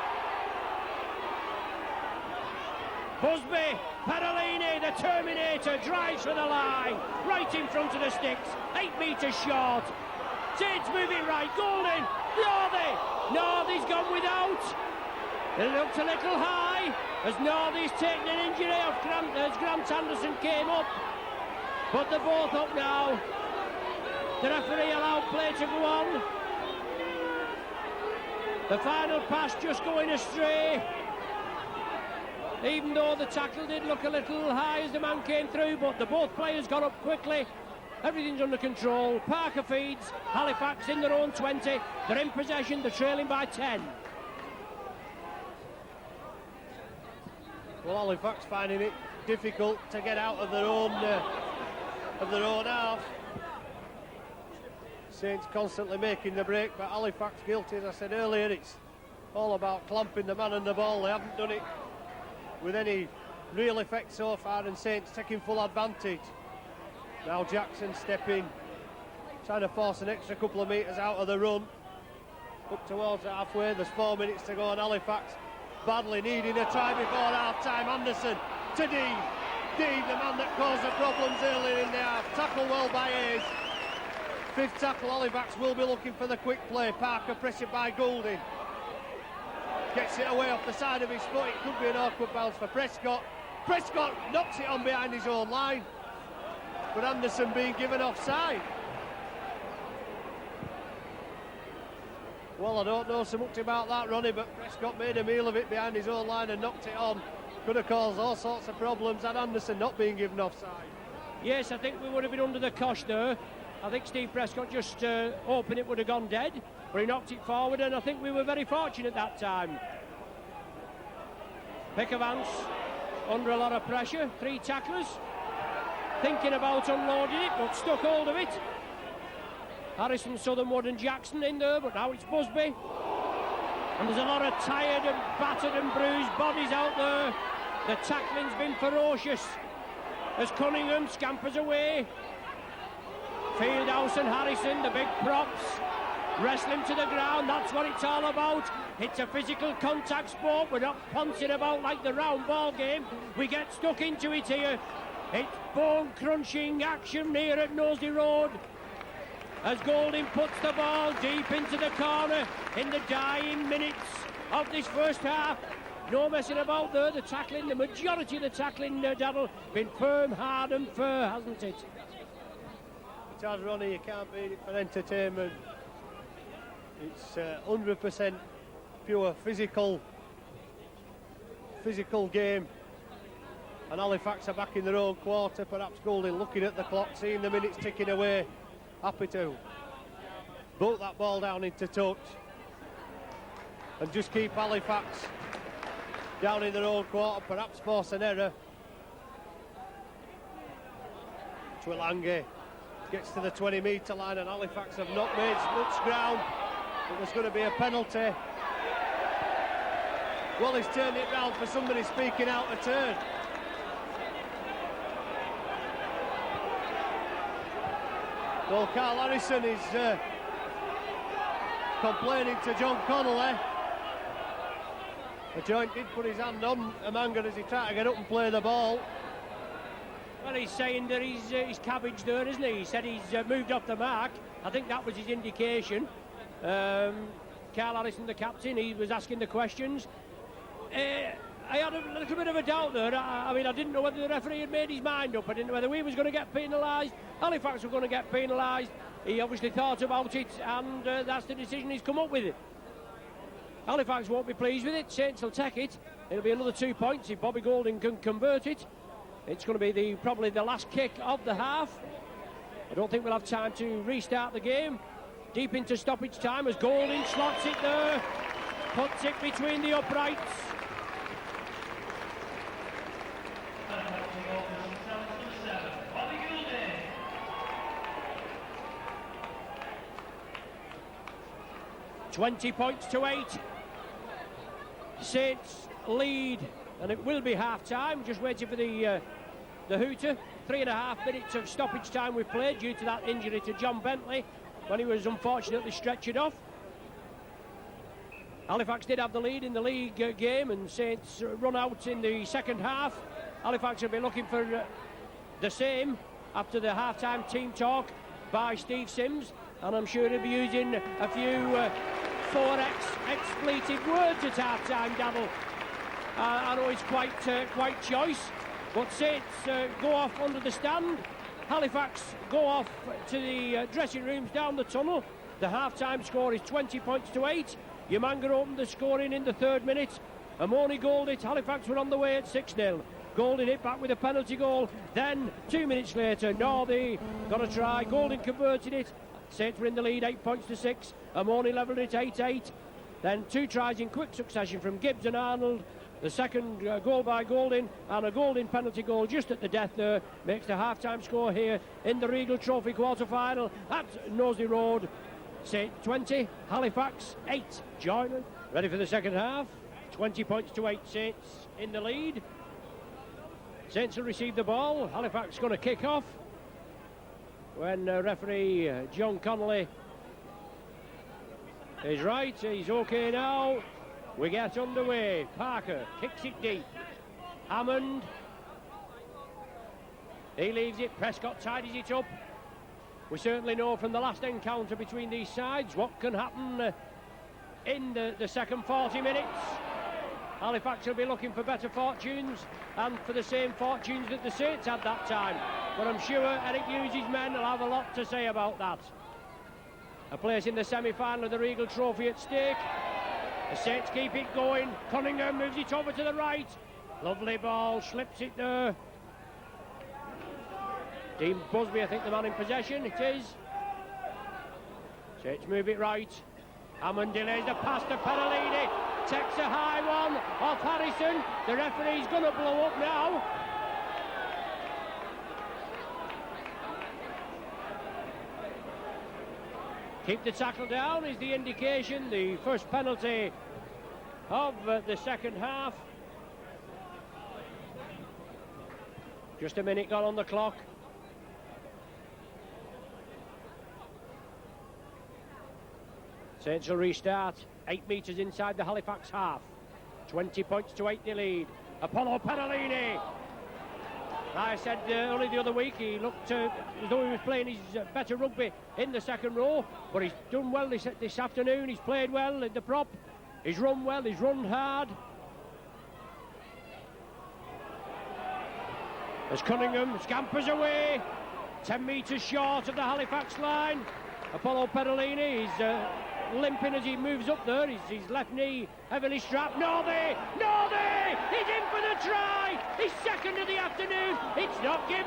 Busby, Parolini, the Terminator, drives for the line, right in front of the sticks, 8 metres short. Saints moving right, Golden, Northey, Northey's gone without. It looked a little high, as Northey's taken an injury off Grant, as Grant Anderson came up. But they're both up now. The referee allowed play to go on. The final pass just going astray. Even though the tackle did look a little high as the man came through, but both players got up quickly. Everything's under control. Parker feeds. Halifax in their own 20. They're in possession. They're trailing by 10. Well, Halifax finding it difficult to get out of their own half. Saints constantly making the break, but Halifax guilty, as I said earlier. It's all about clamping the man and the ball. They haven't done it with any real effect so far, and Saints taking full advantage. Now Jackson stepping, trying to force an extra couple of metres out of the run. Up towards halfway, there's 4 minutes to go, and Halifax badly needing a try before half-time. Anderson to Dean. Dean, the man that caused the problems earlier in the half. Tackle well by Hayes. 5th tackle, Halifax will be looking for the quick play. Parker pressured by Goulding. Gets it away off the side of his foot. It could be an awkward bounce for Prescott. Prescott knocks it on behind his own line. But Anderson being given offside. Well, I don't know so much about that, Ronnie, but Prescott made a meal of it behind his own line and knocked it on. Could have caused all sorts of problems had Anderson not being given offside. Yes, I think we would have been under the cosh there. I think Steve Prescott just hoping it would have gone dead, but he knocked it forward, and I think we were very fortunate that time. Pickavance under a lot of pressure, 3 tacklers, thinking about unloading it, but stuck hold of it. Harrison, Southernwood and Jackson in there, but now it's Busby. And there's a lot of tired and battered and bruised bodies out there. The tackling's been ferocious as Cunningham scampers away. Fieldhouse and Harrison, the big props, wrestle him to the ground. That's what it's all about. It's a physical contact sport. We're not pouncing about like the round ball game. We get stuck into it here. It's bone-crunching action here at Nosey Road as Goulding puts the ball deep into the corner in the dying minutes of this first half. No messing about there. The tackling, the majority of the tackling, Daddle, been firm, hard and fair, hasn't it? It has, Ronnie. You can't beat it for entertainment. It's 100% pure physical game. And Halifax are back in their own quarter. Perhaps Goulding looking at the clock, seeing the minutes ticking away. Happy to boot that ball down into touch and just keep Halifax down in their own quarter, perhaps force an error. Twilangi gets to the 20-metre line, and Halifax have not made much ground, but there's going to be a penalty. Well, he's turned it round for somebody speaking out of turn. Well, Carl Harrison is complaining to John Connolly. The joint did put his hand on Amanga as he tried to get up and play the ball. Well, he's saying that he's cabbage there, isn't he? He said he's moved off the mark. I think that was his indication. Carl Harrison, the captain, he was asking the questions. I had a little bit of a doubt there. I mean, I didn't know whether the referee had made his mind up. I didn't know whether we was going to get penalised, Halifax were going to get penalised. He obviously thought about it, and that's the decision he's come up with. Halifax won't be pleased with it. Saints will take it. It'll be another 2 points if Bobby Golding can convert it. It's going to be probably the last kick of the half. I don't think we'll have time to restart the game. Deep into stoppage time as Golding slots it there, puts it between the uprights. $20 points to 8. Saints lead, and it will be half time. Just waiting for the hooter. 3.5 minutes of stoppage time we've played due to that injury to John Bentley when he was unfortunately stretchered off. Halifax did have the lead in the league game, and Saints run out in the second half. Halifax will be looking for the same after the half-time team talk by Steve Sims, and I'm sure he'll be using a few 4X expletive words at half-time, Davil. I know it's quite choice, but Saints go off under the stand. Halifax go off to the dressing rooms down the tunnel. The half-time score is 20 points to 8. Umanga opened the scoring in the 3rd minute. Amoni goaled it. Halifax were on the way at 6-0. Golding it back with a penalty goal. Then 2 minutes later, Northey got a try. Golding converted it. Saints were in the lead, 8 points to 6. Amoni levelled it 8-8. Then 2 tries in quick succession from Gibbs and Arnold. The second goal by Golding, and a Golding penalty goal just at the death there makes the half-time score here in the Regal Trophy quarter-final at Nosey Road. Saints 20, Halifax 8. Joyner ready for the second half. 20 points to 8, Saints in the lead. Saints will receive the ball. Halifax going to kick off when referee John Connolly is right. He's okay now. We get underway. Parker kicks it deep. Hammond, he leaves it. Prescott tidies it up. We certainly know from the last encounter between these sides what can happen in the second 40 minutes. Halifax will be looking for better fortunes and for the same fortunes that the Saints had that time. But I'm sure Eric Hughes' men will have a lot to say about that. A place in the semi-final of the Regal Trophy at stake. The Saints keep it going. Cunningham moves it over to the right. Lovely ball, slips it there. Dean Busby, I think, the man in possession. It is. Saints move it right. Hammond delays the pass to Perellini. Takes a high one off Harrison. The referee's going to blow up now. Keep the tackle down is the indication. The first penalty of the second half. Just a minute gone on the clock. Saints will restart. 8 metres inside the Halifax half. 20 points to 8 the lead. Apollo Perellini. I said only the other week he looked as though he was playing his better rugby in the second row, but he's done well this afternoon. He's played well in the prop. He's run well, he's run hard. As Cunningham scampers away, 10 metres short of the Halifax line. Apollo Perellini is limping as he moves up there. His left knee heavily strapped. Northey! He's in for the try! His second of the afternoon. It's not given.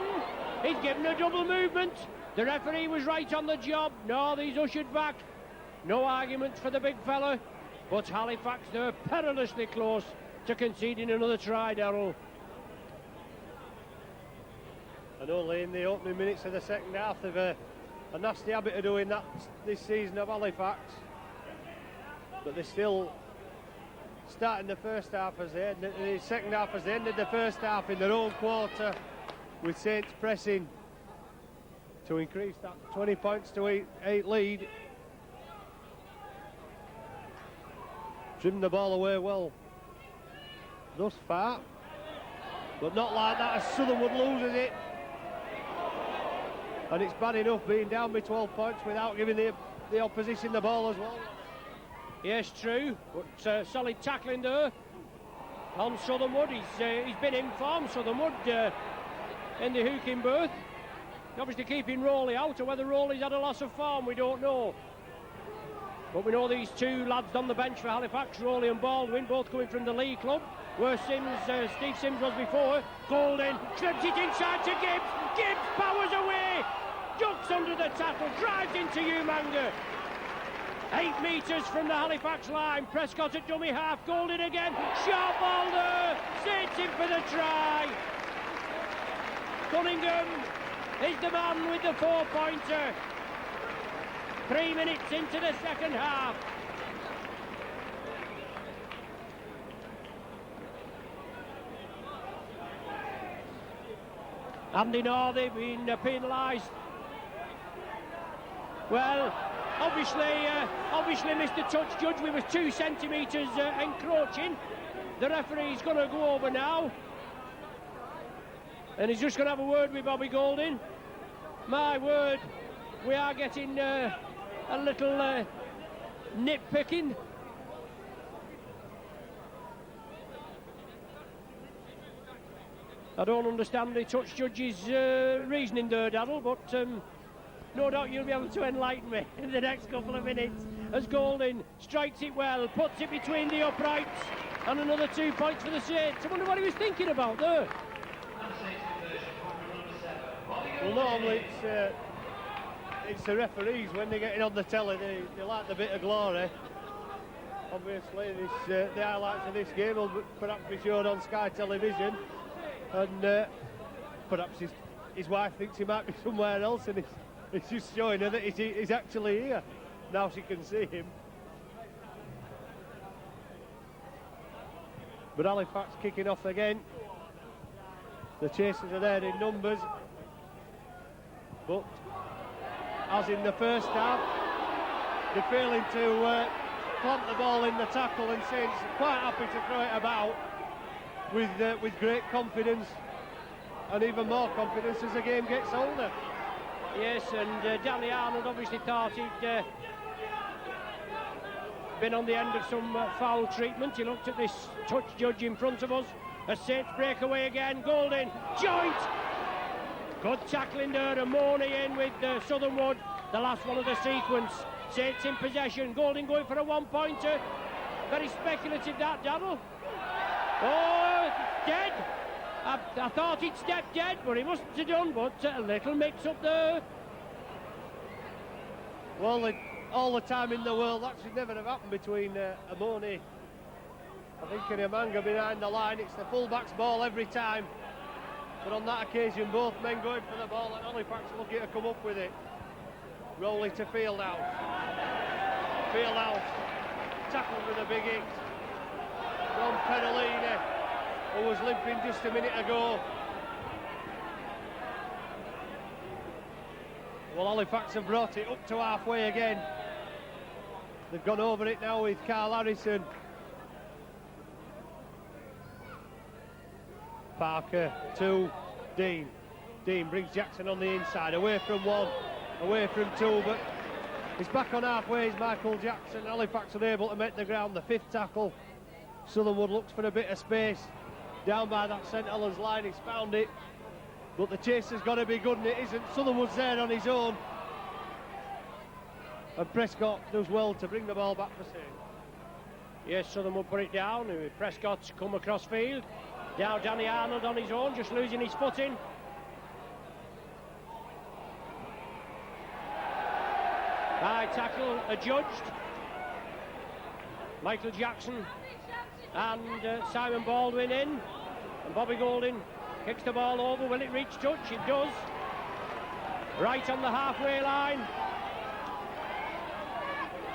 He's given a double movement. The referee was right on the job. Northey's ushered back. No arguments for the big fella. But Halifax, they're perilously close to conceding another try, Darrell. And only in the opening minutes of the second half they've a nasty habit of doing that this season of Halifax. But they're still starting the first half as they ended, the second half as they ended the first half in their own quarter, with Saints pressing to increase that 20 points to 8 lead. Trimmed the ball away well thus far, but not like that as Southernwood loses it. And it's bad enough being down by 12 points without giving the opposition the ball as well. Yes, true, but solid tackling there on Southernwood. He's been in form, Southernwood, in the hooking berth. Obviously keeping Rowley out, or whether Rowley's had a loss of form, we don't know. But we know these two lads on the bench for Halifax, Rowley and Baldwin, both coming from the League club, where Steve Sims was before. Golden slips it inside to Gibbs. Gibbs powers away, ducks under the tackle, drives into Umanga. 8 metres from the Halifax line. Prescott at dummy half. Golden again. Sharp ball there. Saints in for the try. Cunningham is the man with the 4-pointer. 3 minutes into the second half. Andy Northey being penalised. Well, obviously missed the touch judge. We was 2 centimetres encroaching. The referee's going to go over now, and he's just going to have a word with Bobby Golding. My word, we are getting a little nitpicking. I don't understand the touch judge's reasoning there, Daddle, but no doubt you'll be able to enlighten me in the next couple of minutes, as Golding strikes it well, puts it between the uprights, and another 2 points for the Saints. I wonder what he was thinking about there. Well, normally it's the referees, when they're getting on the telly, they like the bit of glory. Obviously, the highlights of this game will perhaps be shown on Sky Television, and perhaps his wife thinks he might be somewhere else, and it's just showing her that he's actually here. Now she can see him. But Halifax kicking off again. The chasers are there in numbers. But as in the first half, they're failing to plant the ball in the tackle, and Saints quite happy to throw it about with great confidence, and even more confidence as the game gets older. Yes, and Danny Arnold obviously thought he'd been on the end of some foul treatment. He looked at this touch judge in front of us. A Saints breakaway again. Golding, joint. Good tackling there, and Morney in with Southernwood, the last one of the sequence. Saints in possession. Golding going for a 1-pointer. Very speculative that, Daddle. Oh, dead. I thought he'd stepped dead, but he mustn't have done, but a little mix-up there. Well, all the time in the world, that should never have happened between Amoni, I think, and Umanga behind the line. It's the full-back's ball every time. But on that occasion, both men going for the ball, and Halifax looking to come up with it. Rowley to Fieldhouse. Fieldhouse tackled with a big hit from Perolini, who was limping just a minute ago. Well, Halifax have brought it up to halfway again. They've gone over it now with Carl Harrison. Parker to Dean. Dean brings Jackson on the inside, away from one, away from two, but he's back on halfway, is Michael Jackson. Halifax unable to make the ground, the 5th tackle. Southernwood looks for a bit of space down by that St Helens line. He's found it, but the chase has got to be good, and it isn't. Southernwood's there on his own, and Prescott does well to bring the ball back for Saints. Yes, Southernwood put it down. Prescott's come across field. Now Danny Arnold on his own, just losing his footing. High tackle adjudged. Michael Jackson and Simon Baldwin in, and Bobby Golding kicks the ball over. Will it reach touch? It does. Right on the halfway line.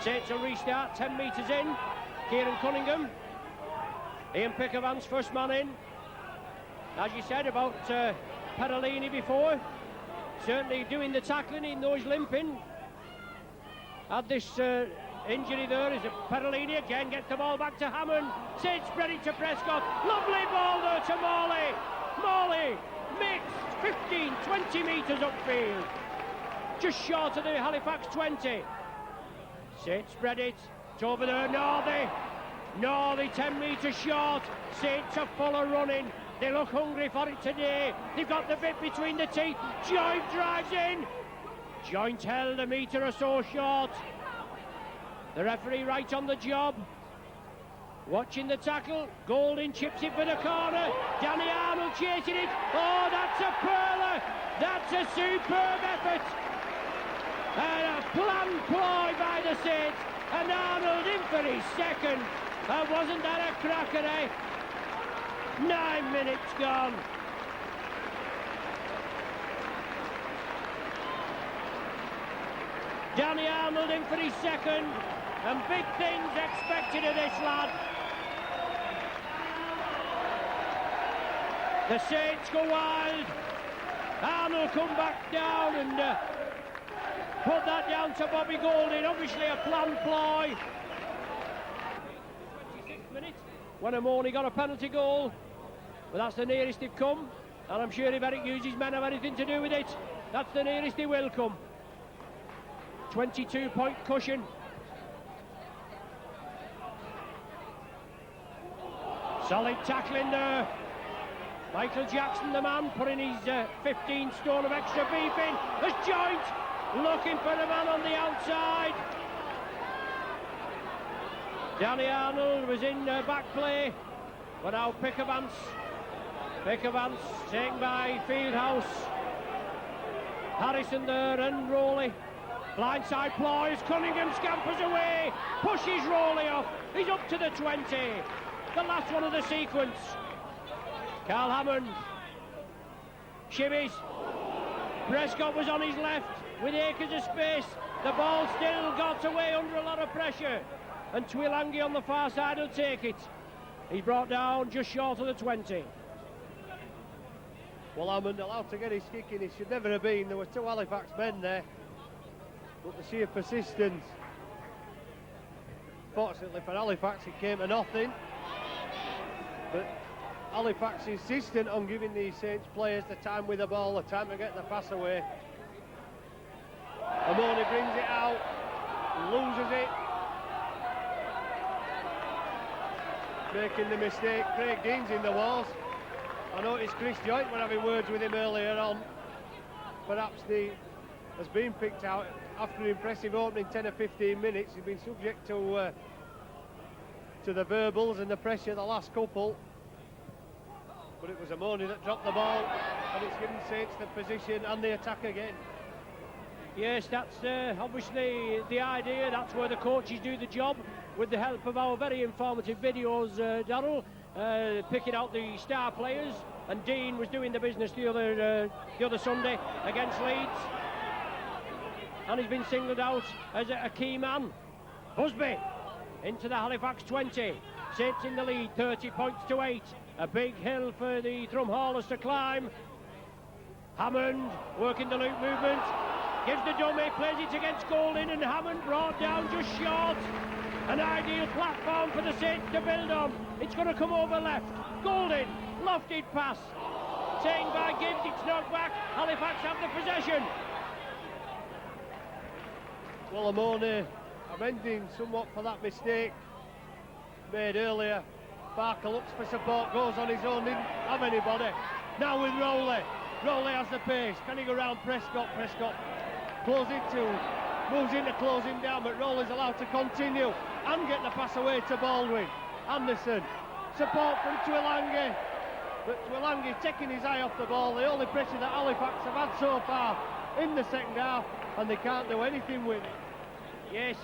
Saints will restart, 10 metres in. Kieran Cunningham. Ian Pickervan's first man in. As you said about Perolini before, certainly doing the tackling, even though he's limping. Had this injury there is Perolini again, gets the ball back to Hammond. Saints spread it to Prescott. Lovely ball there to Morley. Morley mixed 15, 20 metres upfield. just short of the Halifax 20. Saints spread it. It's over there. Northey 10 metres short. Saints are full of running. They look hungry for it today. They've got the bit between the teeth. Joint drives in. Joint held a metre or so short. The referee right on the job. Watching the tackle. Golding chips it for the corner. Danny Arnold chasing it. Oh, that's a pearler. That's a superb effort. And a planned ploy by the Saints. And Arnold in for his second. And wasn't that a cracker, eh? 9 minutes gone. Danny Arnold in for his second. And big things expected of this lad. The Saints go wild. Arnold come back down and put that down to Bobby Golding. Obviously a planned ploy. 26th minute when Amoni got a penalty goal. But that's the nearest they've come. And I'm sure if Eric Hughes' men have anything to do with it, that's the nearest they will come. 22-point cushion. Solid tackling there. Michael Jackson, the man, putting his 15 stone of extra beef in. There's Joint looking for the man on the outside. Danny Arnold was in back play, but now Pickavance taken by Fieldhouse. Harrison there and Rowley. Blindside ploys, Cunningham scampers away, pushes Rowley off. He's up to the 20. The last one of the sequence. Carl Hammond shimmies. Prescott was on his left with acres of space. The ball still got away under a lot of pressure, and Twilangi on the far side will take it. He's brought down just short of the 20. Well, Hammond allowed to get his kick in. He should never have been. There were two Halifax men there, but the sheer persistence. Fortunately for Halifax, it came to nothing. But Halifax insistent on giving these Saints players the time with the ball, the time to get the pass away. Amoni brings it out, loses it. Making the mistake, Craig Dean's in the walls. I noticed Chris Joint were having words with him earlier on. Perhaps he has been picked out after an impressive opening 10 or 15 minutes. He's been subject to the verbals and the pressure the last couple. But it was Amoni that dropped the ball, and it's given Saints the position and the attack again. Yes, that's obviously the idea. That's where the coaches do the job, with the help of our very informative videos, Darryl, picking out the star players. And Dean was doing the business the other Sunday against Leeds, and he's been singled out as a key man. Busby into the Halifax 20. Saints in the lead, 30 points to 8. A big hill for the Drumhaulers to climb. Hammond working the loop movement. Gives the dummy, plays it against Golding, and Hammond brought down just short. An ideal platform for the Saints to build on. It's going to come over left. Golding, lofted pass. Taken by Gibbs, it's knocked back. Halifax have the possession. Well, Amoni amending somewhat for that mistake made earlier. Barker looks for support, goes on his own, didn't have anybody. Now with Rowley. Rowley has the pace. Can he go round Prescott? Prescott moves in to close him down, but Rowley's allowed to continue and get the pass away to Baldwin. Anderson, support from Twilangi, but Twilangi taking his eye off the ball. The only pressure that Halifax have had so far in the second half, and they can't do anything with it. Yes,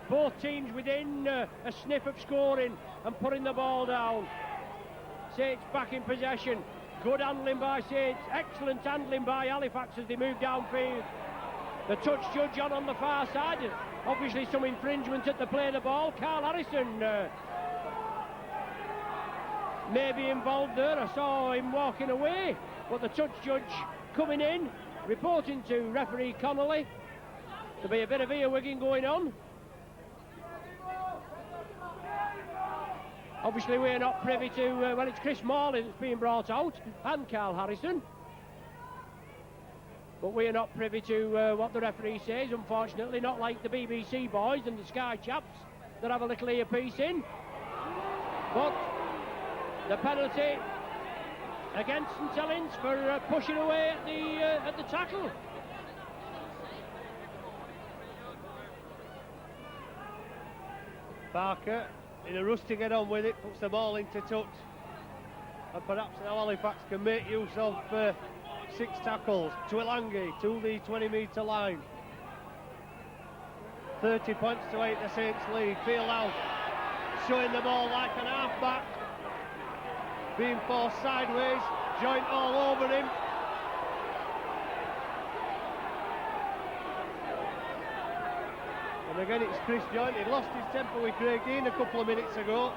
both teams within a sniff of scoring and putting the ball down. Saints back in possession. Good handling by Saints, excellent handling by Halifax as they move downfield. The touch judge on the far side. Obviously some infringement at the play of the ball. Carl Harrison may be involved there. I saw him walking away, but the touch judge coming in, reporting to referee Connolly. There'll be a bit of earwigging going on. Obviously we're not privy to, well, it's Chris Morley that's being brought out, and Carl Harrison. But we are not privy to what the referee says, unfortunately, not like the BBC boys and the Sky chaps that have a little earpiece in. But the penalty against St Helens for pushing away at the tackle. Parker, in a rush to get on with it, puts the ball into touch. And perhaps now Halifax can make use of 6 tackles. Twilangi to the 20-metre line. 30 points to 8 the Saints lead. Fieldhouse showing the ball like an half-back. Being forced sideways. Joint all over him. And again it's Chris Joint. He lost his temper with Craig Dean a couple of minutes ago.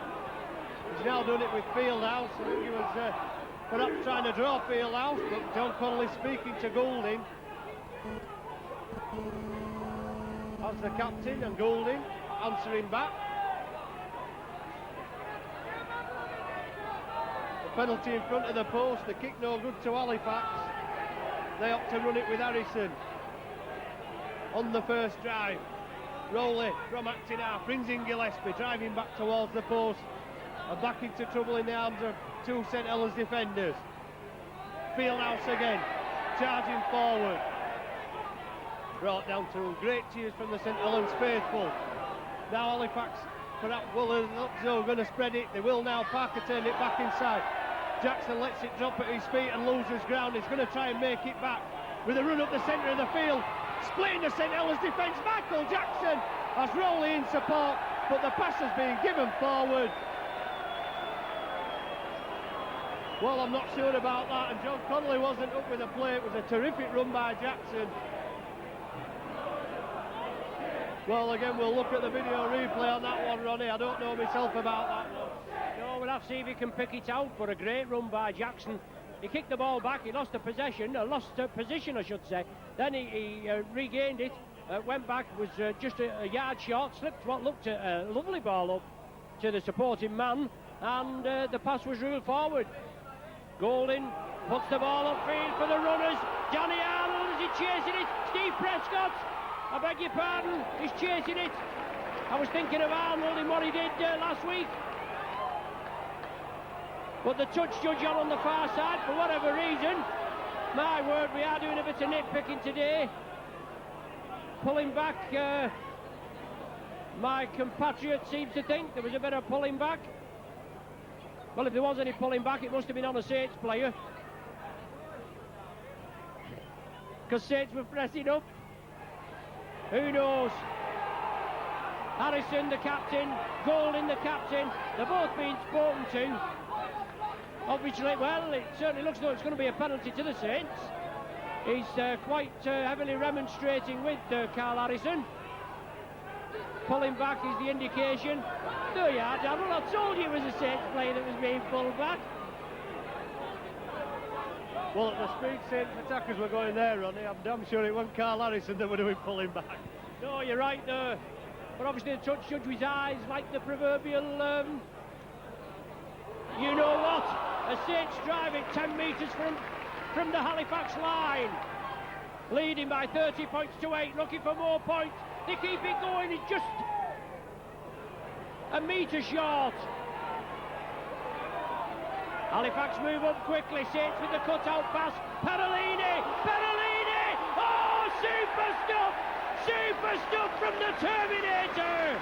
He's now done it with Fieldhouse. I think he was perhaps trying to draw Fieldhouse, but John Connolly speaking to Goulding. As the captain, and Goulding answering back. The penalty in front of the post, the kick no good to Halifax. They opt to run it with Harrison on the first drive. Rowley from acting half, brings in Gillespie, driving back towards the post. And back into trouble in the arms of 2 St Helens defenders. Fieldhouse again, charging forward. Brought down to great cheers from the St Helens faithful. Now Halifax, perhaps Wooler going to spread it. They will now. Parker turn it back inside. Jackson lets it drop at his feet and loses ground. He's going to try and make it back with a run up the centre of the field. Splitting the St Helens defence. Michael Jackson has Rowley in support, but the pass has been given forward. Well, I'm not sure about that, and John Connolly wasn't up with the play. It was a terrific run by Jackson. Well, again, we'll look at the video replay on that one, Ronnie. I don't know myself about that one. No, we'll have to see if he can pick it out, but a great run by Jackson. He kicked the ball back, he lost position, I should say. Then he regained it, went back, was just a yard short, slipped what looked a lovely ball up to the supporting man, and the pass was ruled forward. Goulding puts the ball upfield for the runners. Johnny Arnold, is he chasing it? Steve Prescott, I beg your pardon, he's chasing it. I was thinking of Arnold in what he did last week. But the touch judge on the far side, for whatever reason, my word, we are doing a bit of nitpicking today. Pulling back, my compatriot seems to think there was a bit of pulling back. Well, if there was any pulling back, it must have been on a Saints player. Because Saints were pressing up. Who knows? Harrison, the captain, Goulding, the captain, they're both being spoken to. Obviously, well, it certainly looks like it's going to be a penalty to the Saints. He's quite heavily remonstrating with Carl Harrison. Pulling back is the indication. 2 yards. I told you it was a Saints player that was being pulled back. Well, at the speed Saints attackers were going there, Ronnie, I'm damn sure it wasn't Carl Harrison that were doing pulling back. No, you're right there. But obviously the touch judge with his eyes like the proverbial, you know what? A Saints driving 10 metres from the Halifax line. Leading by 30 points to 8, looking for more points. They keep it going, it's just a metre short. Halifax move up quickly, Saints with the cut-out pass. Perolini! Oh, super stuff! Super stuff from the Terminator!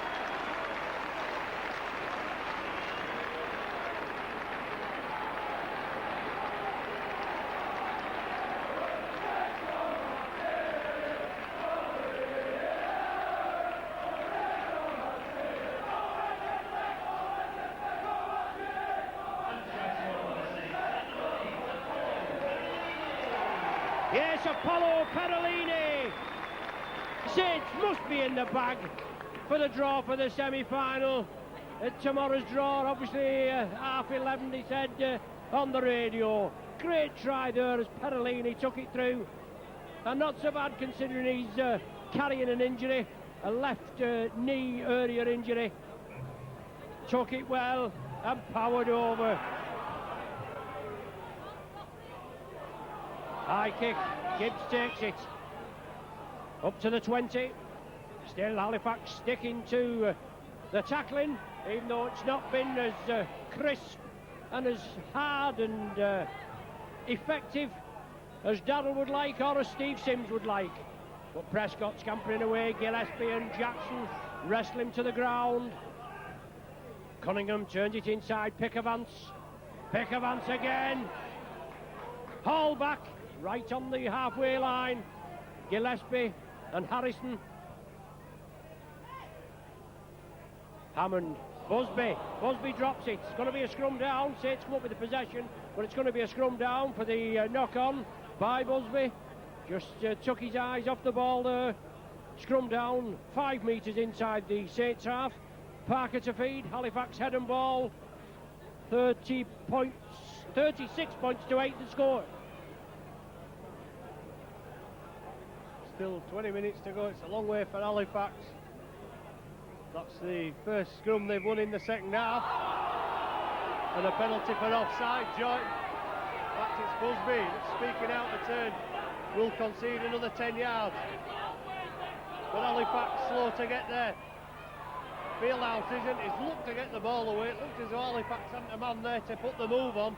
Yes, Apollo Perolini. Saints must be in the bag for the draw for the semi-final. Tomorrow's draw, obviously 11:30, he said on the radio. Great try there as Perolini took it through. And not so bad considering he's carrying an injury, a left knee area injury. Took it well and powered over. High kick, Gibbs takes it. Up to the 20. Still Halifax sticking to the tackling, even though it's not been as crisp and as hard and effective as Darrell would like or as Steve Sims would like. But Prescott scampering away, Gillespie and Jackson wrestle him to the ground. Cunningham turns it inside, Pickavance again. Haul back, right on the halfway line. Gillespie and Harrison. Hammond, Busby drops it. It's going to be a scrum down. Saints come up with the possession, but it's going to be a scrum down for the knock-on by Busby. Just took his eyes off the ball there. Scrum down 5 metres inside the Saints half. Parker to feed, Halifax head and ball. 36 points to 8 to score. Still 20 minutes to go. It's a long way for Halifax. That's the first scrum they've won in the second half. And a penalty for offside. Joint. Back it's Busby. Speaking out the turn. Will concede another 10 yards. But Halifax slow to get there. Fieldhouse isn't. He's looked to get the ball away. It looked as though Halifax hadn't a man there to put the move on.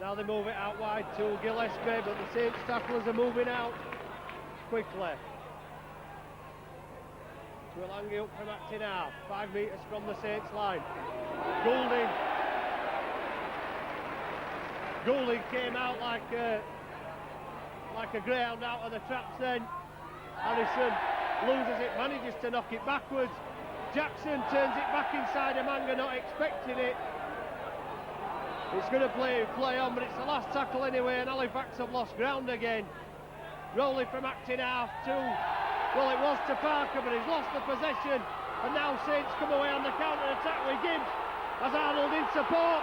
Now they move it out wide to Gillespie, but the Saints tacklers are moving out quickly. Twilangi up from acting half, 5 metres from the Saints line. Goulding came out like a greyhound out of the traps then. Harrison loses it, manages to knock it backwards. Jackson turns it back inside Amanga, not expecting it. It's going to play on, but it's the last tackle anyway, and Halifax have lost ground again. Rowley from acting half to, well, it was to Parker, but he's lost the possession. And now Saints come away on the counter-attack with Gibbs as Arnold in support.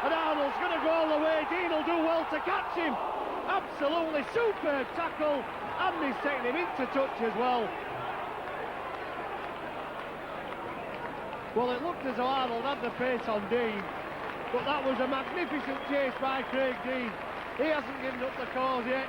And Arnold's going to go all the way. Dean will do well to catch him. Absolutely superb tackle. And he's taking him into touch as well. Well, it looked as though Arnold had the pace on Dean. But that was a magnificent chase by Craig Dean. He hasn't given up the cause yet.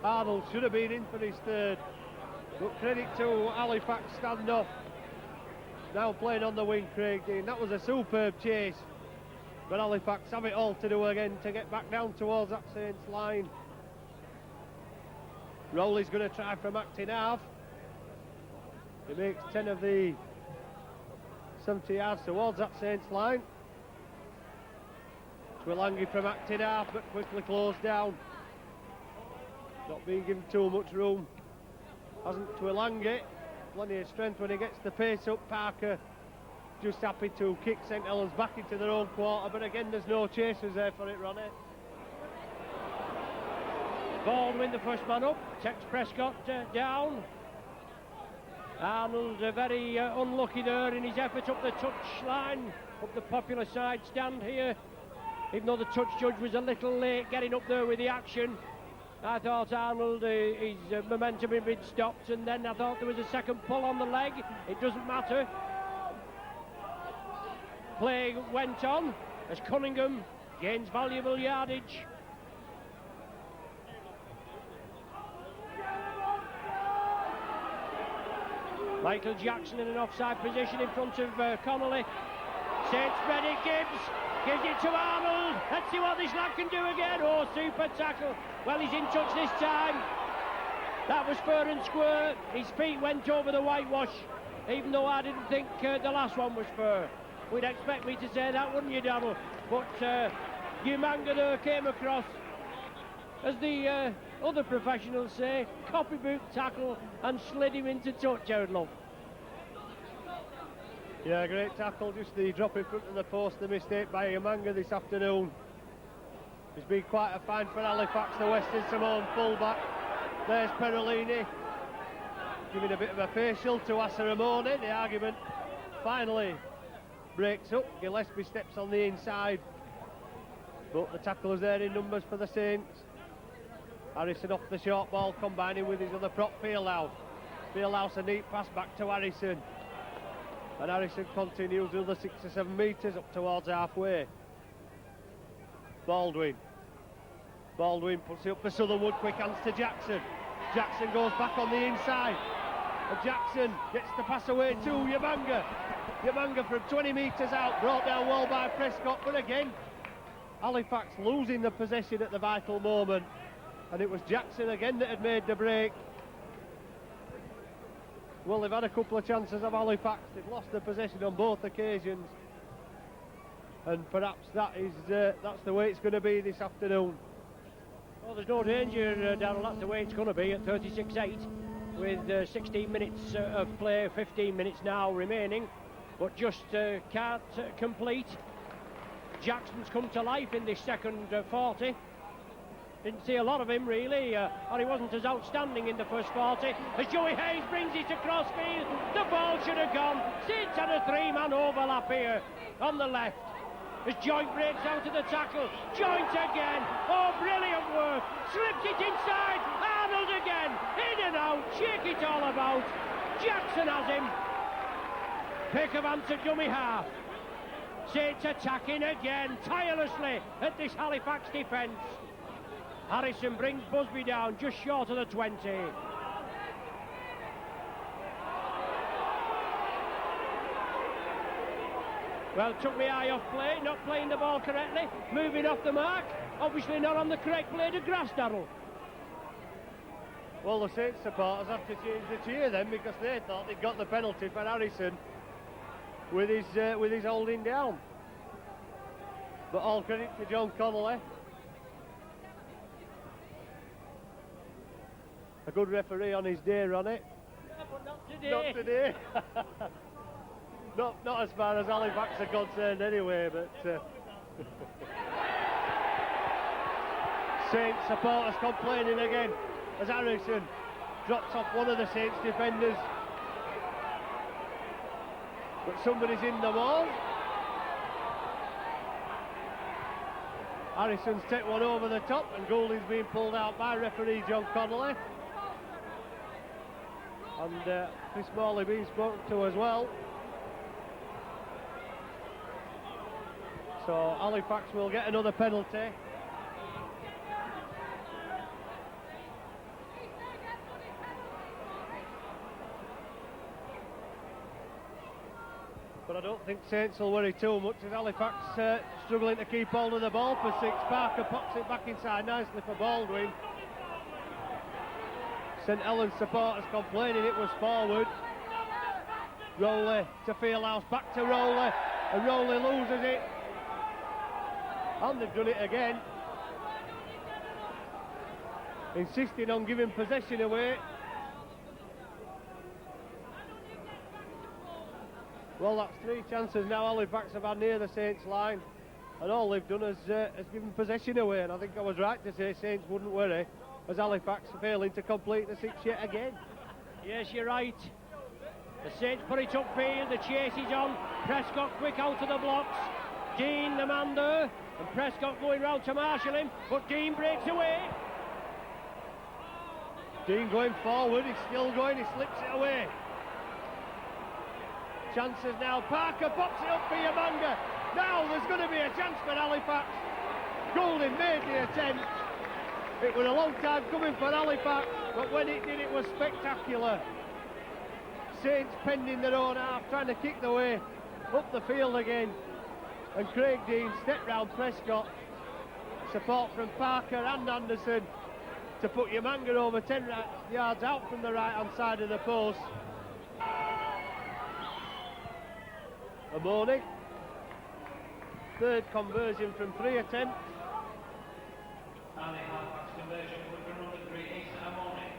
Arnold should have been in for his third. But credit to Halifax stand-off. Now playing on the wing, Craig Dean. That was a superb chase. But Halifax have it all to do again to get back down towards that Saints line. Rowley's going to try from acting half. He makes 10 of the 70 yards towards that Saints line. Twilangi from acting half, but quickly closed down. Not being given too much room. Hasn't Twilangi. Plenty of strength when he gets the pace up. Parker just happy to kick St Helens back into their own quarter, but again there's no chasers there for it, Ronnie. Baldwin, the first man up, takes Prescott down. Arnold very unlucky there in his effort up the touch line, up the popular side stand here. Even though the touch judge was a little late getting up there with the action, I thought Arnold, his momentum had been stopped, and then I thought there was a second pull on the leg. It doesn't matter. Play went on as Cunningham gains valuable yardage. Michael Jackson in an offside position in front of Connolly. Saints ready, Gibbs gives it to Arnold. Let's see what this lad can do again. Oh, super tackle. Well, he's in touch this time. That was fair and square. His feet went over the whitewash, even though I didn't think the last one was fair. We'd expect me to say that, wouldn't you, Darrell? But Umanga there came across, as the other professionals say, copybook tackle and slid him into touch, Howard Love. Yeah, great tackle, just the drop in front of the post, the mistake by Umanga this afternoon. It's been quite a find for Halifax, the Western Samoan fullback. There's Perolini, giving a bit of a facial to Asaramone. The argument finally breaks up. Gillespie steps on the inside, but the tackle is there in numbers for the Saints. Harrison off the short ball, combining with his other prop, Fieldhouse. Fieldhouse, a neat pass back to Harrison. And Harrison continues another 6 or 7 metres up towards halfway. Baldwin puts it up for Sutherwood, quick hands to Jackson. Jackson goes back on the inside. And Jackson gets the pass away to Yamanga. Yamanga from 20 metres out, brought down well by Prescott, but again, Halifax losing the possession at the vital moment. And it was Jackson again that had made the break. Well, they've had a couple of chances of Halifax. They've lost the possession on both occasions. And perhaps that's the way it's going to be this afternoon. Well, there's no danger, Darryl, that's the way it's going to be at 36-8 with 16 minutes of play, 15 minutes now remaining, but just can't complete. Jackson's come to life in this second 40. Didn't see a lot of him really, or he wasn't as outstanding in the first 40. As Joey Hayes brings it across field, the ball should have gone. Saints had a 3-man overlap here on the left. As Joint breaks out of the tackle, Joint again, oh brilliant work, slipped it inside, Arnold again, in and out, shake it all about, Jackson has him, pick of answer dummy half. Saints attacking again, tirelessly at this Halifax defence. Harrison brings Busby down just short of the 20. Well, took my eye off play, not playing the ball correctly, moving off the mark, obviously not on the correct blade of grass, Darryl. Well, the Saints supporters have to change the cheer then, because they thought they'd got the penalty for Harrison with his holding down. But all credit to John Connolly. A good referee on his day, Ronnie. Yeah, but not today. Not today. Not as far as Halifax are concerned anyway, but Saints supporters complaining again as Harrison drops off one of the Saints defenders. But somebody's in the wall. Harrison's take one over the top and Goulding's being pulled out by referee John Connolly. And Chris Morley being spoken to as well. So Halifax will get another penalty. But I don't think Saints will worry too much as Halifax struggling to keep hold of the ball for 6. Parker pops it back inside nicely for Baldwin. St Helens supporters complaining it was forward. Rowley to Fieldhouse, back to Rowley, and Rowley loses it. And they've done it again. Insisting on giving possession away. Well, that's 3 chances now Halifax have had near the Saints line, and all they've done is given possession away. And I think I was right to say Saints wouldn't worry, as Halifax are failing to complete the 6 yet again. Yes, you're right. The Saints put it upfield, the chase is on. Prescott quick out of the blocks. Dean, the man there, and Prescott going round to marshal him, but Dean breaks away. Dean going forward, he's still going, he slips it away. Chances now, Parker pops it up for Yamanga. Now there's going to be a chance for Halifax. Goulding made the attempt. It was a long time coming for Halifax, but when it did, it was spectacular. Saints pending their own half, trying to kick the way up the field again. And Craig Dean stepped round Prescott. Support from Parker and Anderson to put Yamanga over 10 yards out from the right-hand side of the post. Amoni, 3rd conversion from 3 attempts. And the Halifax conversion would be number 3, Asa Amoni.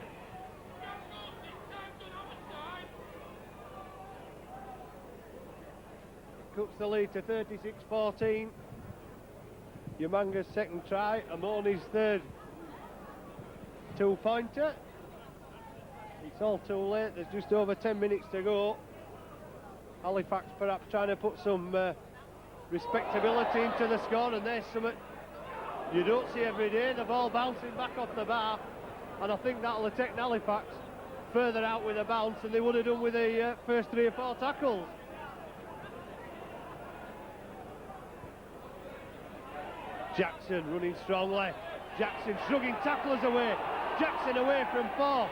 Cuts the lead to 36-14. Yamanga's second try, Amoni's 3rd 2-pointer. It's all too late, there's just over 10 minutes to go. Halifax perhaps trying to put some respectability into the score, and there's something You don't see every day the ball bouncing back off the bar, and I think that'll have taken Halifax further out with a bounce than they would have done with the first 3 or 4 tackles. Jackson running strongly. Jackson shrugging tacklers away. Jackson away from 4.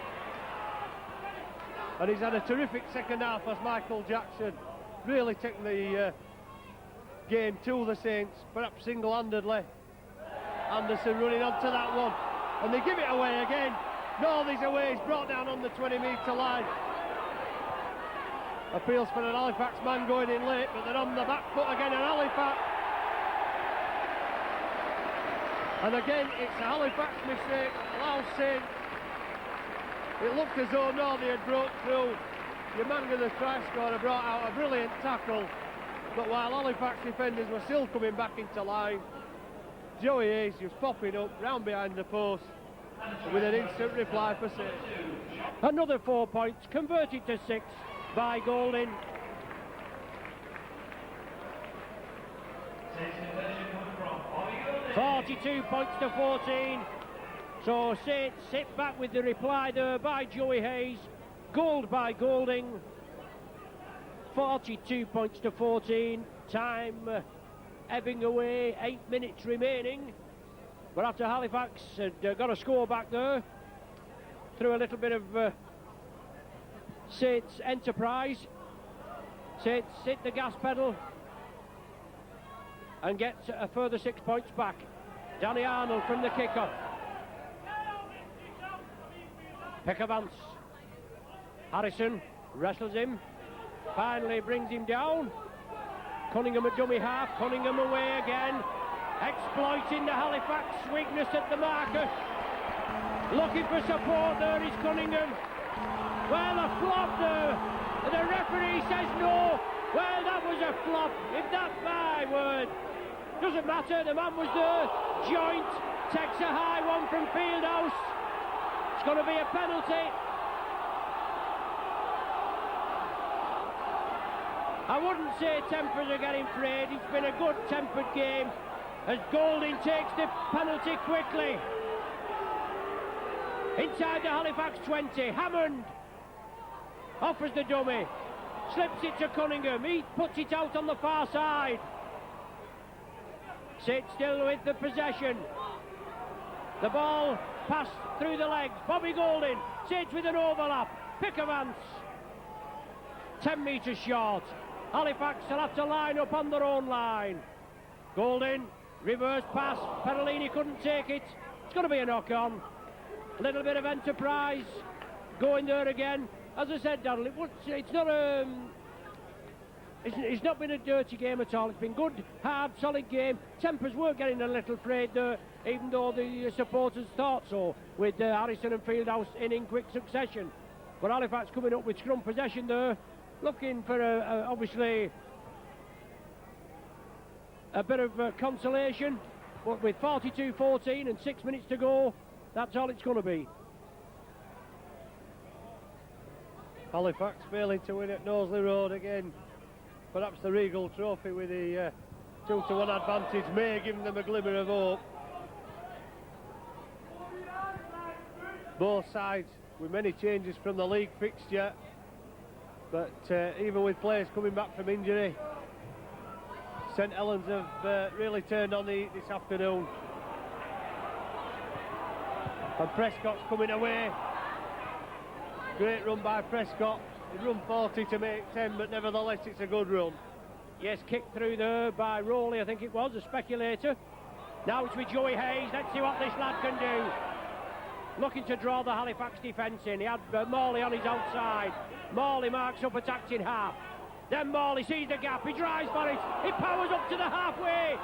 And he's had a terrific second half as Michael Jackson. Really taking the game to the Saints, perhaps single-handedly. Anderson running onto that one. And they give it away again. Northy's away, he's brought down on the 20-metre line. Appeals for an Halifax man going in late, but they're on the back foot again in Halifax. And again, it's a Halifax mistake, allows Saints. It looked as though Northy had broke through. Yamanga, the try scorer, brought out a brilliant tackle. But while Halifax defenders were still coming back into line, Joey Hayes just popping up round behind the post with an instant reply for Saints. Another 4 points, converted to 6 by Golding. Saints conversion coming from Bobby Golding. 42 points to 14. So Saints sit back with the reply there by Joey Hayes. Gold by Golding. 42 points to 14. Time ebbing away, 8 minutes remaining. But after Halifax had got a score back there, through a little bit of Saints enterprise, Saints hit the gas pedal and get a further 6 points back. Danny Arnold from the kick-off. Pickavance. Harrison wrestles him, finally brings him down. Cunningham a dummy half, Cunningham away again, exploiting the Halifax weakness at the marker. Looking for support, there is Cunningham. Well, a flop there. The referee says no. Well, that was a flop, if that's my word. Doesn't matter, the man was there. Joint takes a high one from Fieldhouse. It's going to be a penalty. I wouldn't say tempers are getting frayed. It's been a good tempered game as Golding takes the penalty quickly. Inside the Halifax 20, Hammond offers the dummy, slips it to Cunningham, he puts it out on the far side. Sits still with the possession. The ball passed through the legs. Bobby Golding sits with an overlap. Pickavance 10 metres short. Halifax will have to line up on their own line. Golding, reverse pass. Perolini couldn't take it. It's going to be a knock-on. A little bit of enterprise going there again. As I said, Darrell, it's not it's not been a dirty game at all. It's been good, hard, solid game. Tempers were getting a little frayed there, even though the supporters thought so, with Harrison and Fieldhouse in quick succession. But Halifax coming up with scrum possession there, looking for obviously a bit of consolation. But with 42-14 and 6 minutes to go, that's all it's going to be. Halifax failing to win at Knowsley Road again. Perhaps the Regal Trophy with the 2-1 advantage may give them a glimmer of hope. Both sides with many changes from the league fixture, but even with players coming back from injury, St Helens have really turned on this afternoon. And Prescott's coming away. Great run by Prescott. He run 40 to make 10, but nevertheless it's a good run. Yes, kicked through there by Rowley, I think it was, a speculator. Now it's with Joey Hayes. Let's see what this lad can do. Looking to draw the Halifax defence in. He had Morley on his outside. Morley marks up, attacked in half. Then Morley sees the gap. He drives for it. He powers up to the halfway.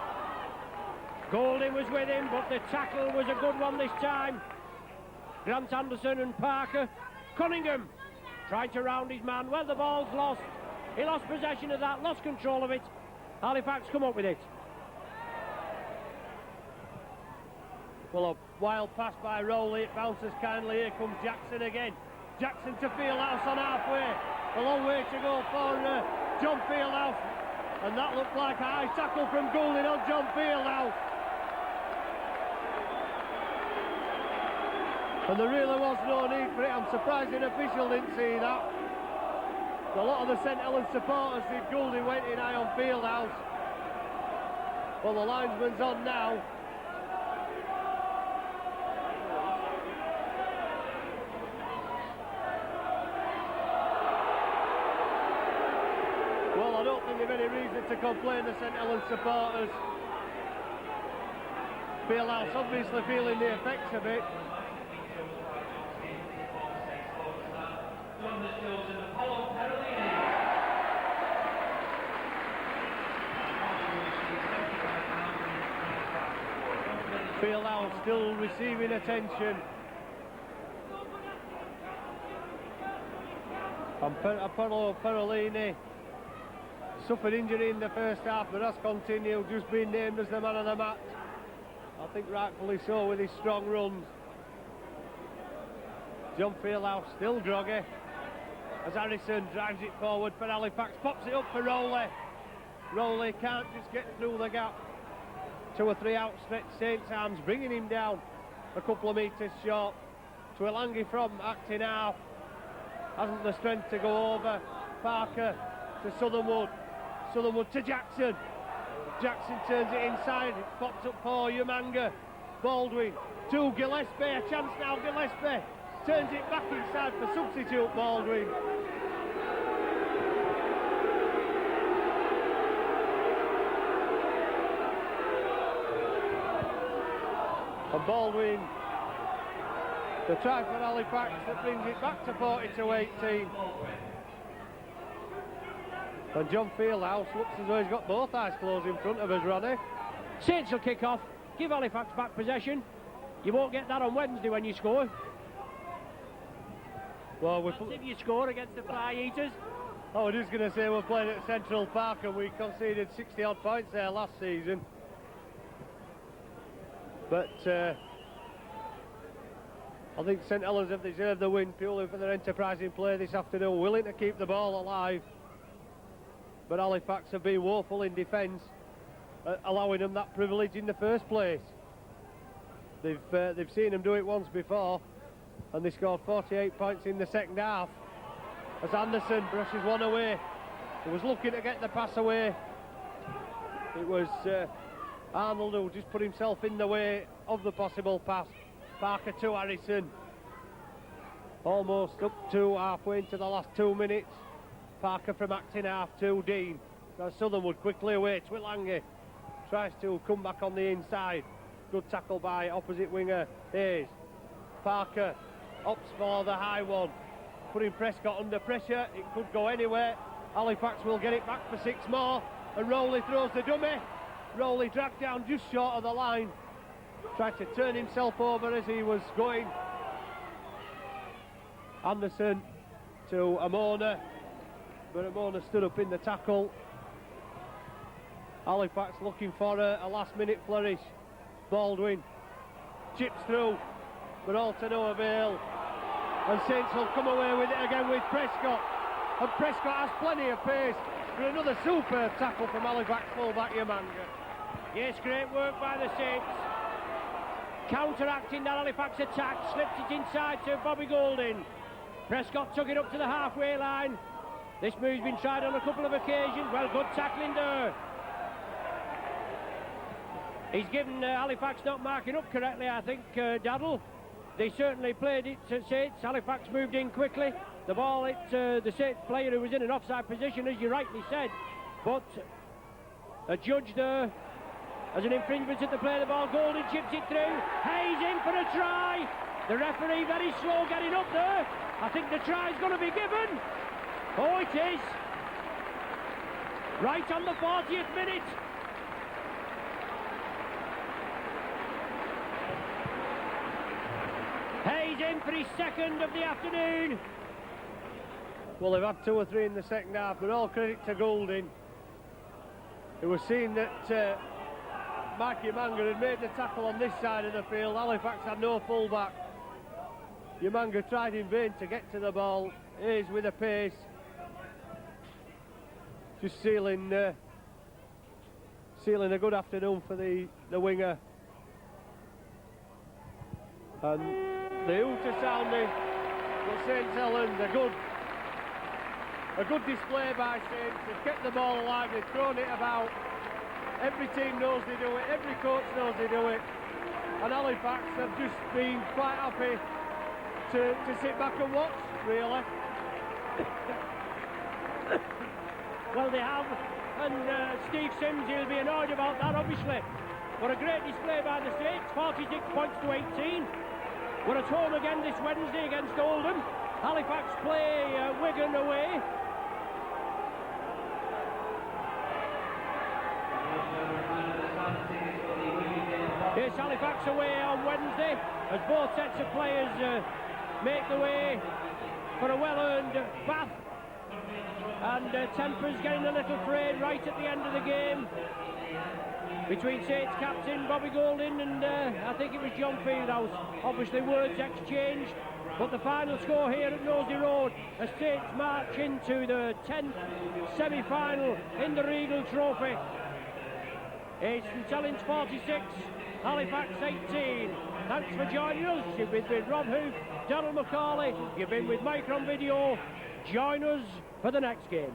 Golding was with him, but the tackle was a good one this time. Grant Anderson and Parker. Cunningham trying to round his man. Well, the ball's lost. He lost possession of that, lost control of it. Halifax come up with it. Well, a wild pass by Rowley. It bounces kindly. Here comes Jackson again. Jackson to Fieldhouse on halfway. A long way to go for John Fieldhouse. And that looked like a high tackle from Golding on John Fieldhouse. And there really was no need for it. I'm surprised an official didn't see that. A lot of the St Helens supporters did. Gouldy went in high on Fieldhouse. Well, the linesman's on now. Well, I don't think they've any reason to complain, the St Helens supporters. Fieldhouse obviously feeling the effects of it. Fieldhouse still receiving attention. And Apollo Perolini suffered injury in the first half, but has continued, just being named as the man of the match. I think rightfully so with his strong runs. John Fieldhouse still groggy as Harrison drives it forward for Halifax, pops it up for Rowley. Rowley can't just get through the gap. 2 or 3 outstretched Saints arms, bringing him down a couple of metres short. Twilangi from acting half, hasn't the strength to go over. Parker to Southernwood, Southernwood to Jackson. Jackson turns it inside, it pops up for Umanga. Baldwin to Gillespie, a chance now. Gillespie turns it back inside for substitute Baldwin. And Baldwin, the try for Halifax that brings it back to 42-18. And John Fieldhouse looks as though he's got both eyes closed in front of us, Ronnie. Saints will kick off, give Halifax back possession. You won't get that on Wednesday when you score. Well, if you score against the Fly Eaters. I was just going to say we're playing at Central Park and we conceded 60 odd points there last season. But I think St Helens have deserved the win purely for their enterprising play this afternoon, willing to keep the ball alive. But Halifax have been woeful in defence, allowing them that privilege in the first place. They've seen them do it once before, and they scored 48 points in the second half. As Anderson brushes one away, he was looking to get the pass away. It was Arnold who just put himself in the way of the possible pass. Parker to Harrison, almost up to halfway into the last 2 minutes. Parker from acting half to Dean. So Southernwood quickly away. Twilangi tries to come back on the inside. Good tackle by opposite winger Hayes. Parker opts for the high one, putting Prescott under pressure. It could go anywhere. Halifax will get it back for 6 more, and Rowley throws the dummy. Rowley dragged down just short of the line, tried to turn himself over as he was going. Anderson to Amona, but Amona stood up in the tackle. Halifax looking for a last minute flourish. Baldwin chips through, but all to no avail. And Saints will come away with it again with Prescott. And Prescott has plenty of pace for another superb tackle from Halifax fullback Umanga. Yes, great work by the Saints. Counteracting that Halifax attack, slips it inside to Bobby Golding. Prescott took it up to the halfway line. This move's been tried on a couple of occasions. Well, good tackling there. He's given Halifax not marking up correctly, I think, Daddle. They certainly played it to Saints. Halifax moved in quickly. The ball hit the Saints player who was in an offside position, as you rightly said. But a judge there as an infringement at the play of the ball. Golding chips it through. Hayes in for a try. The referee very slow getting up there. I think the try's going to be given. Oh, it is. Right on the 40th minute. Hayes in for his second of the afternoon. Well, they've had 2 or 3 in the second half, but all credit to Golding. It was seen that Mikey Umanga had made the tackle on this side of the field. Halifax had no fullback. Umanga tried in vain to get to the ball. Hayes with a pace, just sealing a good afternoon for the winger. And The hooter sounding, but St Helens, a good display by Saints. They've kept the ball alive, they've thrown it about. Every team knows they do it, every coach knows they do it. And Halifax have just been quite happy to sit back and watch, really. Well, they have, and Steve Sims, he'll be annoyed about that, obviously. But a great display by the Saints, 46 points to 18. We're at home again this Wednesday against Oldham. Halifax play Wigan away. Here's Halifax away on Wednesday as both sets of players make the way for a well-earned bath. And tempers getting a little frayed right at the end of the game between Saints captain Bobby Golding and I think it was John Fieldhouse. Obviously words exchanged, but the final score here at Nosey Road as Saints march into the 10th semi-final in the Regal Trophy. It's St Helens 46, Halifax 18. Thanks for joining us. You've been with Rob Hoof, Darryl McCauley. You've been with Micron Video. Join us for the next game.